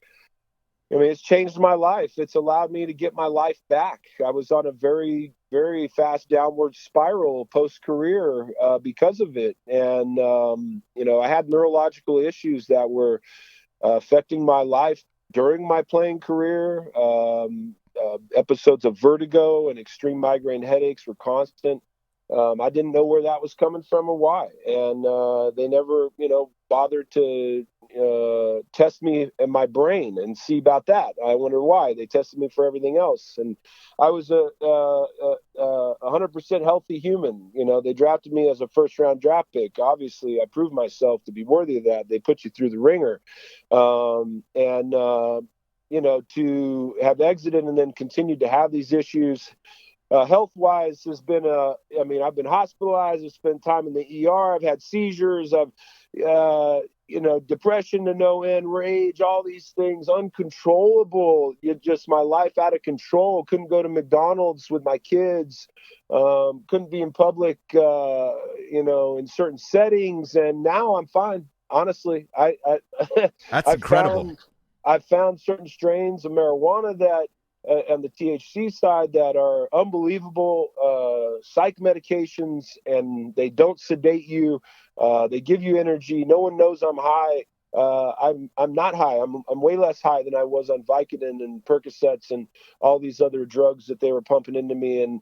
I mean, it's changed my life. It's allowed me to get my life back. I was on a very, very fast downward spiral post-career because of it, and I had neurological issues that were affecting my life during my playing career. Episodes of vertigo and extreme migraine headaches were constant. I didn't know where that was coming from or why. And they never, bothered to test me in my brain and see about that. I wonder why. They tested me for everything else. And I was a 100% healthy human. They drafted me as a first-round draft pick. Obviously, I proved myself to be worthy of that. They put you through the ringer. To have exited and then continued to have these issues, health-wise has been I've been hospitalized. I've spent time in the ER. I've had seizures. I've, depression to no end, rage, all these things, uncontrollable. My life out of control. Couldn't go to McDonald's with my kids. Couldn't be in public, in certain settings. And now I'm fine. Honestly, That's incredible. I've found certain strains of marijuana that, and the THC side, that are unbelievable psych medications, and they don't sedate you. They give you energy. No one knows I'm high. I'm not high. I'm way less high than I was on Vicodin and Percocets and all these other drugs that they were pumping into me, and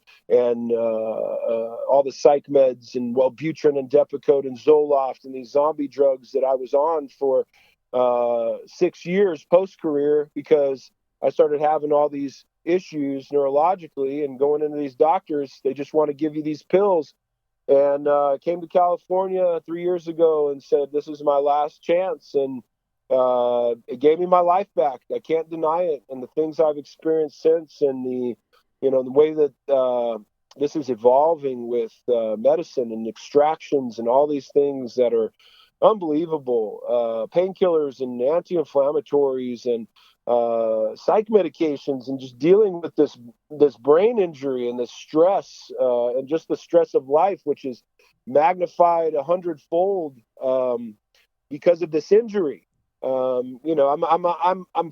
all the psych meds and Wellbutrin and Depakote and Zoloft and these zombie drugs that I was on for 6 years post-career, because I started having all these issues neurologically and going into these doctors. They just want to give you these pills. And I came to California 3 years ago and said, this is my last chance. And it gave me my life back. I can't deny it. And the things I've experienced since, and the way that this is evolving with medicine and extractions and all these things that are unbelievable, painkillers and anti-inflammatories and psych medications, and just dealing with this brain injury and this stress, and just the stress of life, which is magnified 100-fold because of this injury. I'm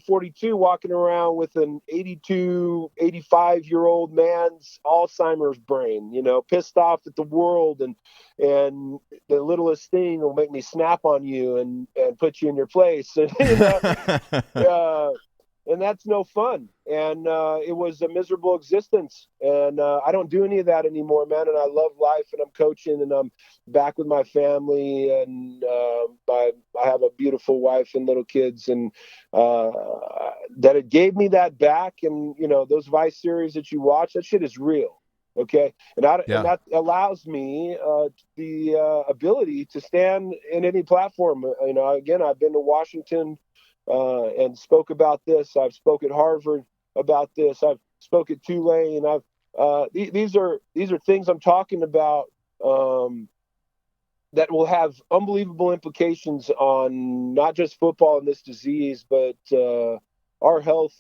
42, walking around with an 82, 85-year-old man's Alzheimer's brain, pissed off at the world, and the littlest thing will make me snap on you and put you in your place. And that's no fun. And it was a miserable existence. And I don't do any of that anymore, man. And I love life, and I'm coaching, and I'm back with my family, and I have a beautiful wife and little kids, and that it gave me that back. And, those Vice series that you watch, that shit is real. Okay. And that allows me the ability to stand in any platform. Again, I've been to Washington and spoke about this. I've spoke at Harvard about this. I've spoke at Tulane. These are things I'm talking about that will have unbelievable implications on not just football and this disease, but our health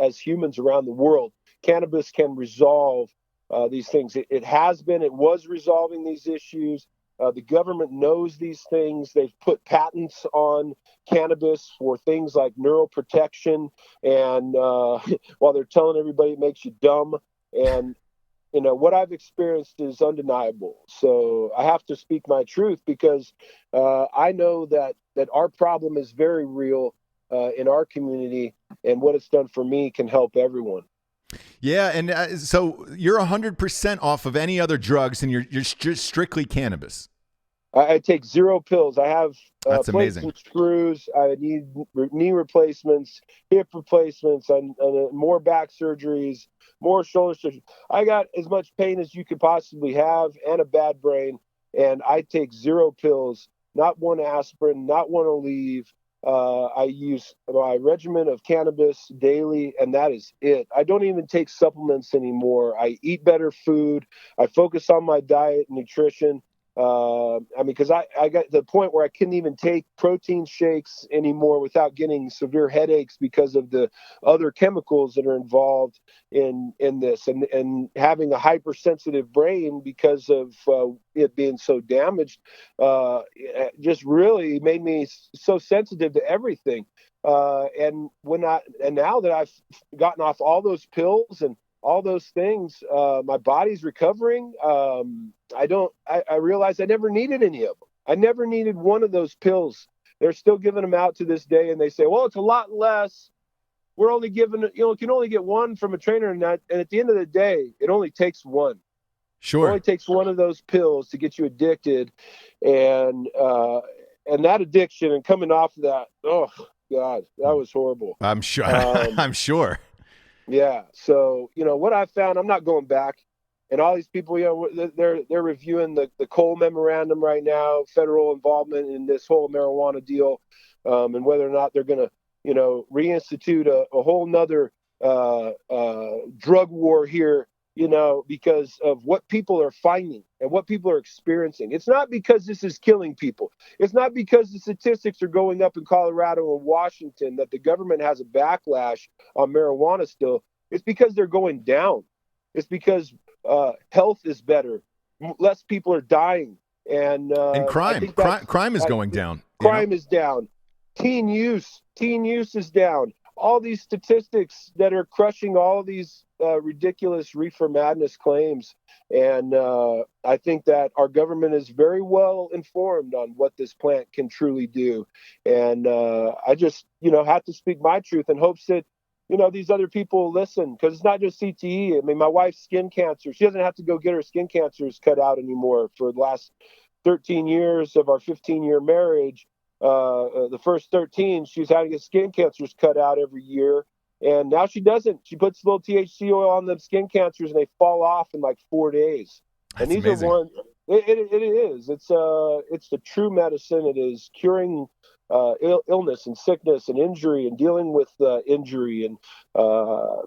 as humans around the world. Cannabis can resolve these things. It was resolving these issues. The government knows these things. They've put patents on cannabis for things like neural protection, and while they're telling everybody it makes you dumb. And what I've experienced is undeniable. So I have to speak my truth because I know that our problem is very real in our community, and what it's done for me can help everyone. Yeah, and so you're 100% off of any other drugs, and you're just strictly cannabis. I take 0 pills. I have That's plates amazing. and screws. I need knee replacements, hip replacements, and more back surgeries, more shoulder surgeries. I got as much pain as you could possibly have and a bad brain, and I take 0 pills, not one aspirin, not one Aleve. I use my regimen of cannabis daily, and that is it. I don't even take supplements anymore. I eat better food. I focus on my diet and nutrition. I mean, because I got to the point where I couldn't even take protein shakes anymore without getting severe headaches because of the other chemicals that are involved in this, and having a hypersensitive brain because of it being so damaged. It just really made me so sensitive to everything. And now that I've gotten off all those pills and all those things, my body's recovering. I realized I never needed any of them. I never needed one of those pills. They're still giving them out to this day, and they say, well, it's a lot less. We're only giving, you can only get one from a trainer, and at the end of the day, it only takes one. Sure. It only takes one of those pills to get you addicted, and that addiction and coming off of that, oh God, that was horrible. I'm sure. I'm sure. Yeah. So, what I found, I'm not going back. And all these people, they're reviewing the Cole memorandum right now, federal involvement in this whole marijuana deal, and whether or not they're going to, reinstitute a whole nother drug war here, because of what people are finding and what people are experiencing. It's not because this is killing people. It's not because the statistics are going up in Colorado and Washington that the government has a backlash on marijuana still. It's because they're going down. It's because health is better. Less people are dying. And crime is going down. Crime is down. Teen use is down. All these statistics that are crushing all these ridiculous reefer madness claims. And I think that our government is very well informed on what this plant can truly do. And I just, have to speak my truth in hopes that, these other people will listen, because it's not just CTE. I mean, my wife's skin cancer, she doesn't have to go get her skin cancers cut out anymore. For the last 13 years of our 15-year marriage, the first 13, she's had to get skin cancers cut out every year. And now she doesn't. She puts a little THC oil on them skin cancers, and they fall off in like 4 days. That's and these amazing. are one. It is. It's the true medicine. It is curing illness and sickness and injury, and dealing with injury and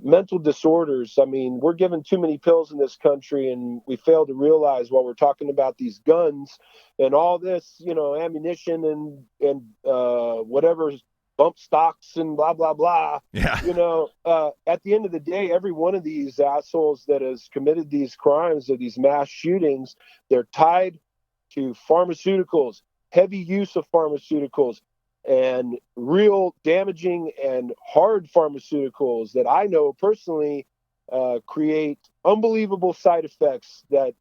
mental disorders. I mean, we're given too many pills in this country, and we fail to realize while we're talking about these guns and all this, ammunition and whatever, bump stocks and blah, blah, blah. Yeah. At the end of the day, every one of these assholes that has committed these crimes or these mass shootings, they're tied to pharmaceuticals, heavy use of pharmaceuticals, and real damaging and hard pharmaceuticals that I know personally create unbelievable side effects that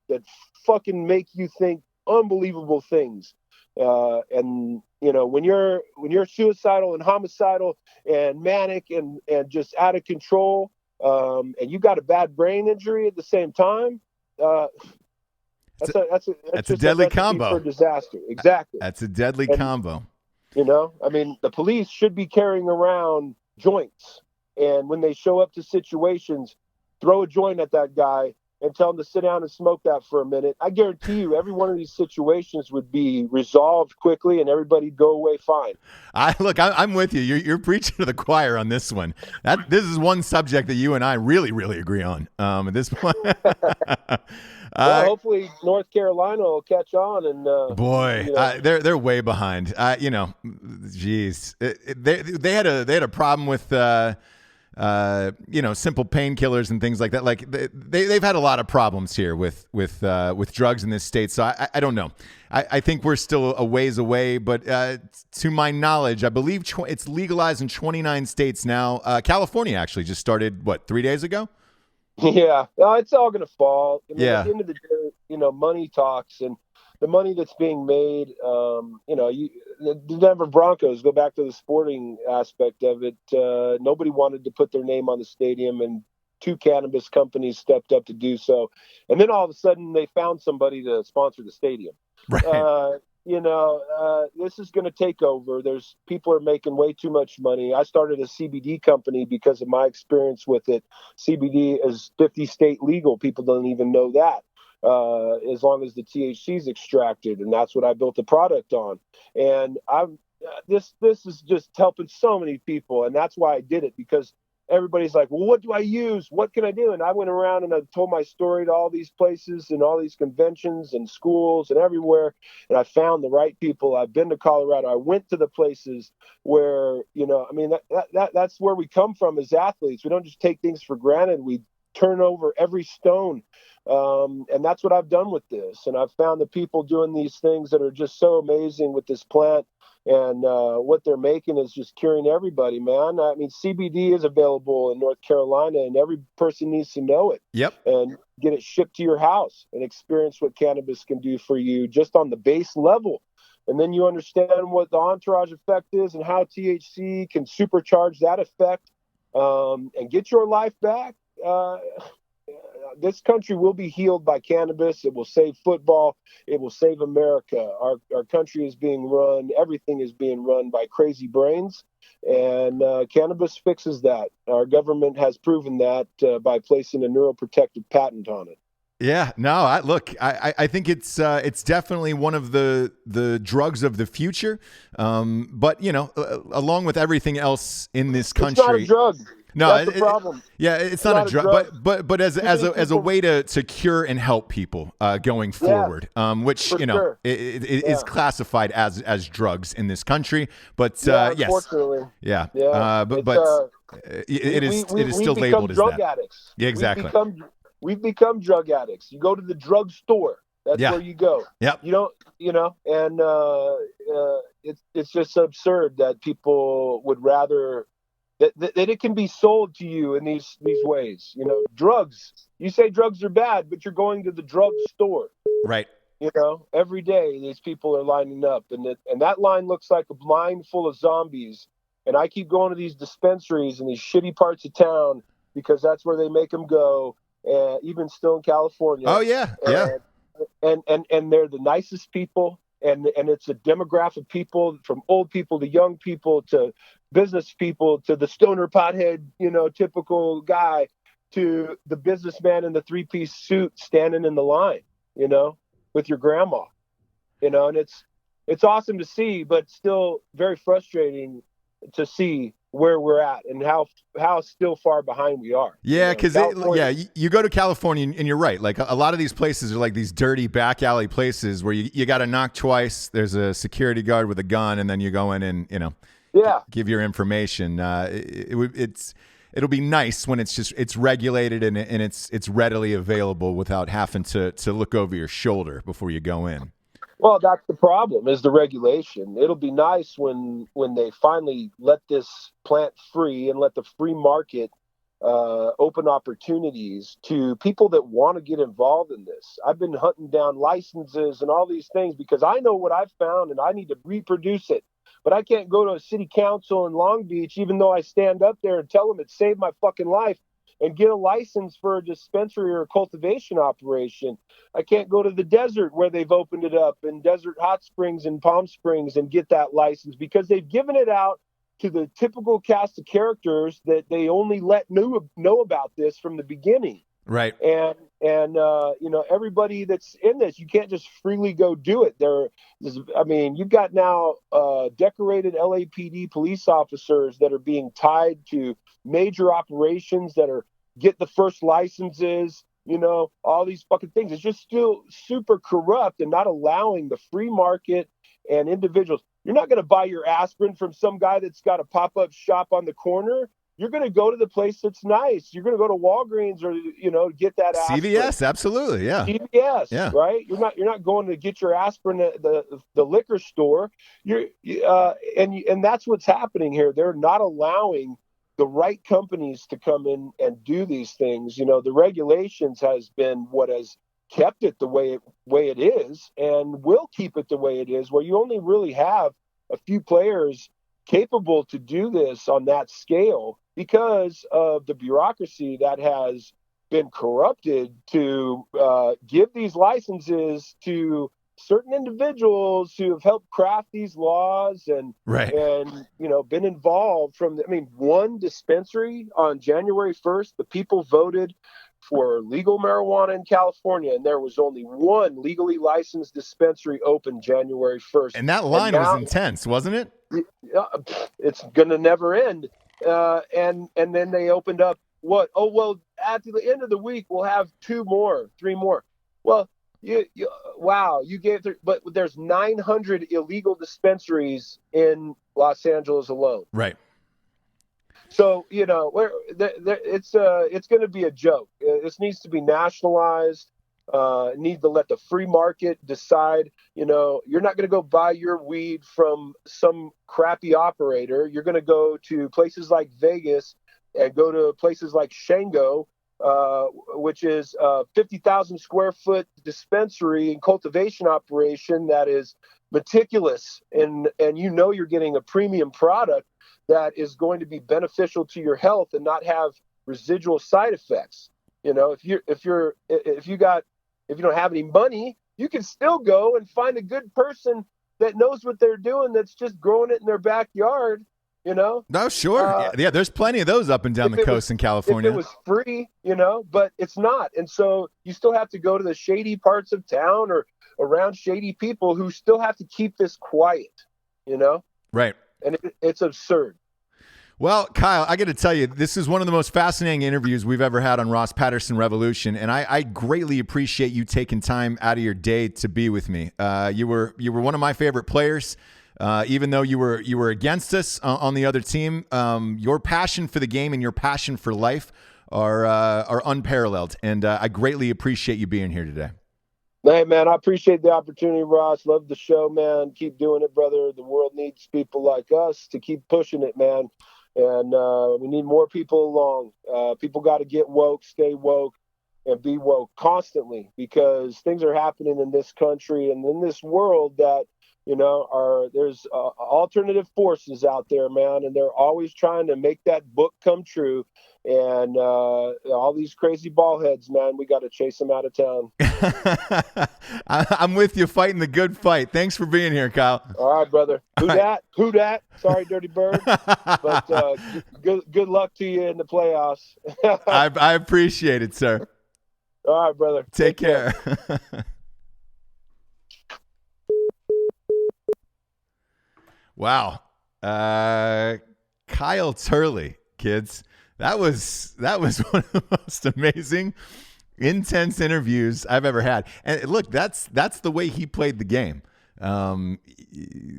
fucking make you think unbelievable things. And when you're suicidal and homicidal and manic and just out of control, and you got a bad brain injury at the same time, that's a deadly combo for disaster. Exactly. That's a deadly combo. I mean, the police should be carrying around joints, and when they show up to situations, throw a joint at that guy and tell him to sit down and smoke that for a minute. I guarantee you every one of these situations would be resolved quickly and everybody'd go away fine. I'm with you. You're preaching to the choir on this one. This is one subject that you and I really, really agree on at this point. Well, hopefully North Carolina will catch on. And they're way behind. Geez, they had a problem with simple painkillers and things like that. Like they've had a lot of problems here with drugs in this state. So I don't know. I think we're still a ways away, but to my knowledge, I believe it's legalized in 29 states now. California actually just started 3 days ago. Yeah, no, it's all going to fall. I mean, at Yeah. the end of the day, money talks, and the money that's being made. The Denver Broncos, go back to the sporting aspect of it. Nobody wanted to put their name on the stadium, and two cannabis companies stepped up to do so. And then all of a sudden, they found somebody to sponsor the stadium. Right. Uh, this is going to take over. There's people are making way too much money. I started a CBD company because of my experience with it. CBD is 50 state legal. People don't even know that. As long as the THC is extracted, and that's what I built the product on. And I'm this is just helping so many people, and that's why I did it, because everybody's like, well, what do I use? What can I do? And I went around and I told my story to all these places and all these conventions and schools and everywhere. And I found the right people. I've been to Colorado. I went to the places where, I mean, that's where we come from as athletes. We don't just take things for granted. We turn over every stone. And that's what I've done with this. And I've found the people doing these things that are just so amazing with this plant. And what they're making is just curing everybody, man. I mean, CBD is available in North Carolina, and every person needs to know it. Yep. And get it shipped to your house and experience what cannabis can do for you just on the base level. And then you understand what the entourage effect is and how THC can supercharge that effect, and get your life back. This country will be healed by cannabis. It will save football. It will save America. Our country is being run. Everything is being run by crazy brains, and cannabis fixes that. Our government has proven that by placing a neuroprotective patent on it. Yeah, no, I think it's definitely one of the drugs of the future. But along with everything else in this country, it's not a drug. No, that's the problem. Yeah, it's not a drug, but as a way to cure and help people going forward, which sure. it is classified as drugs in this country. But yes, unfortunately, but it is still labeled as drug that. addicts. Yeah, exactly. We've become drug addicts. You go to the drug store. That's where you go. Yep. You don't, and it's just absurd that people would rather that it can be sold to you in these ways. Drugs. You say drugs are bad, but you're going to the drug store. Right. Every day these people are lining up, and that line looks like a line full of zombies. And I keep going to these dispensaries in these shitty parts of town because that's where they make them go. Even still in California. Oh yeah, yeah. And they're the nicest people, and it's a demographic of people, from old people to young people to business people to the stoner pothead, typical guy, to the businessman in the 3-piece suit standing in the line, with your grandma, and it's awesome to see, but still very frustrating to see where we're at and how still far behind we are. Yeah, because you go to California and you're right. Like a lot of these places are like these dirty back alley places where you got to knock twice. There's a security guard with a gun, and then you go in and give your information. It'll be nice when it's regulated and it's readily available without having to look over your shoulder before you go in. Well, that's the problem, is the regulation. It'll be nice when they finally let this plant free and let the free market open opportunities to people that want to get involved in this. I've been hunting down licenses and all these things because I know what I've found and I need to reproduce it. But I can't go to a city council in Long Beach, even though I stand up there and tell them it saved my fucking life, and get a license for a dispensary or a cultivation operation. I can't go to the desert where they've opened it up in Desert Hot Springs and Palm Springs and get that license, because they've given it out to the typical cast of characters that they only let know about this from the beginning. Right. And everybody that's in this, you can't just freely go do it. You've got now decorated LAPD police officers that are being tied to major operations that are get the first licenses, all these fucking things. It's just still super corrupt and not allowing the free market and individuals. You're not going to buy your aspirin from some guy that's got a pop-up shop on the corner. You're going to go to the place that's nice. You're going to go to Walgreens or, get that aspirin. CVS, absolutely, yeah. CVS, yeah. Right? You're not going to get your aspirin at the liquor store. And that's what's happening here. They're not allowing the right companies to come in and do these things. The regulations has been what has kept it the way it is, and will keep it the way it is, where you only really have a few players capable to do this on that scale because of the bureaucracy that has been corrupted to give these licenses to certain individuals who have helped craft these laws and been involved from one dispensary on January 1st, the people voted for legal marijuana in California, and there was only one legally licensed dispensary open January 1st. And that line was intense, wasn't it? It's going to never end. And then they opened up what? Oh, well, at the end of the week, we'll have 3 more. Well, you gave but there's 900 illegal dispensaries in Los Angeles alone. Right. So, it's going to be a joke. This needs to be nationalized. Need to let the free market decide. You're not going to go buy your weed from some crappy operator. You're going to go to places like Vegas and go to places like Shango, which is a 50,000 square foot dispensary and cultivation operation that is meticulous, and you're getting a premium product that is going to be beneficial to your health and not have residual side effects. If you don't have any money, you can still go and find a good person that knows what they're doing, that's just growing it in their backyard. No, sure. Yeah, there's plenty of those up and down the coast in California. If it was free, but it's not. And so you still have to go to the shady parts of town or around shady people who still have to keep this quiet, Right. And it's absurd. Well, Kyle, I got to tell you, this is one of the most fascinating interviews we've ever had on Ross Patterson Revolution, and I greatly appreciate you taking time out of your day to be with me. You were one of my favorite players. Even though you were against us on the other team, your passion for the game and your passion for life are unparalleled, and I greatly appreciate you being here today. Hey, man, I appreciate the opportunity, Ross. Love the show, man. Keep doing it, brother. The world needs people like us to keep pushing it, man. And we need more people along. People got to get woke, stay woke, and be woke constantly, because things are happening in this country and in this world that there's alternative forces out there, man, and they're always trying to make that book come true. And all these crazy ball heads, man, we got to chase them out of town. I'm with you, fighting the good fight. Thanks for being here, Kyle. All right, brother. Who dat? Sorry, Dirty Bird. But good luck to you in the playoffs. I appreciate it, sir. All right, brother. Take care. Wow. Kyle Turley, kids. That was one of the most amazing, intense interviews I've ever had. And look, that's the way he played the game.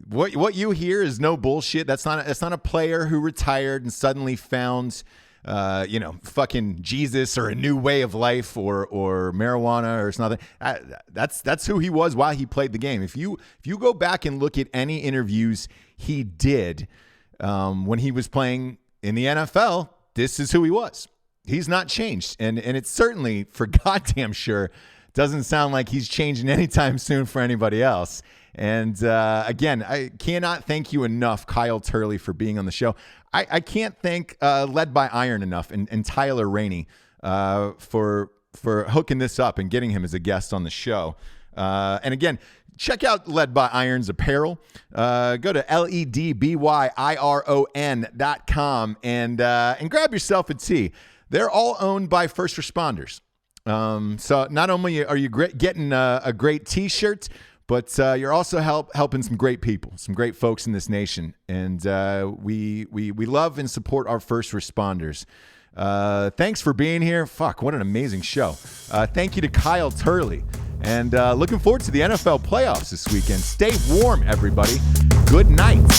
What you hear is no bullshit. That's not a player who retired and suddenly found fucking Jesus or a new way of life or marijuana or something. That's who he was while he played the game. If you go back and look at any interviews he did when he was playing in the NFL, this is who he was. He's not changed. And it's certainly, for goddamn sure, doesn't sound like he's changing anytime soon for anybody else. And again, I cannot thank you enough, Kyle Turley, for being on the show. I can't thank Led by Iron enough and Tyler Rainey for hooking this up and getting him as a guest on the show. And again, check out Led by Iron's apparel. Go to ledbyiron.com and grab yourself a tee. They're all owned by first responders. So not only are you getting a great T-shirt, but you're also helping some great people, some great folks in this nation. And we love and support our first responders. Thanks for being here. Fuck, what an amazing show. Thank you to Kyle Turley. And looking forward to the NFL playoffs this weekend. Stay warm, everybody. Good night.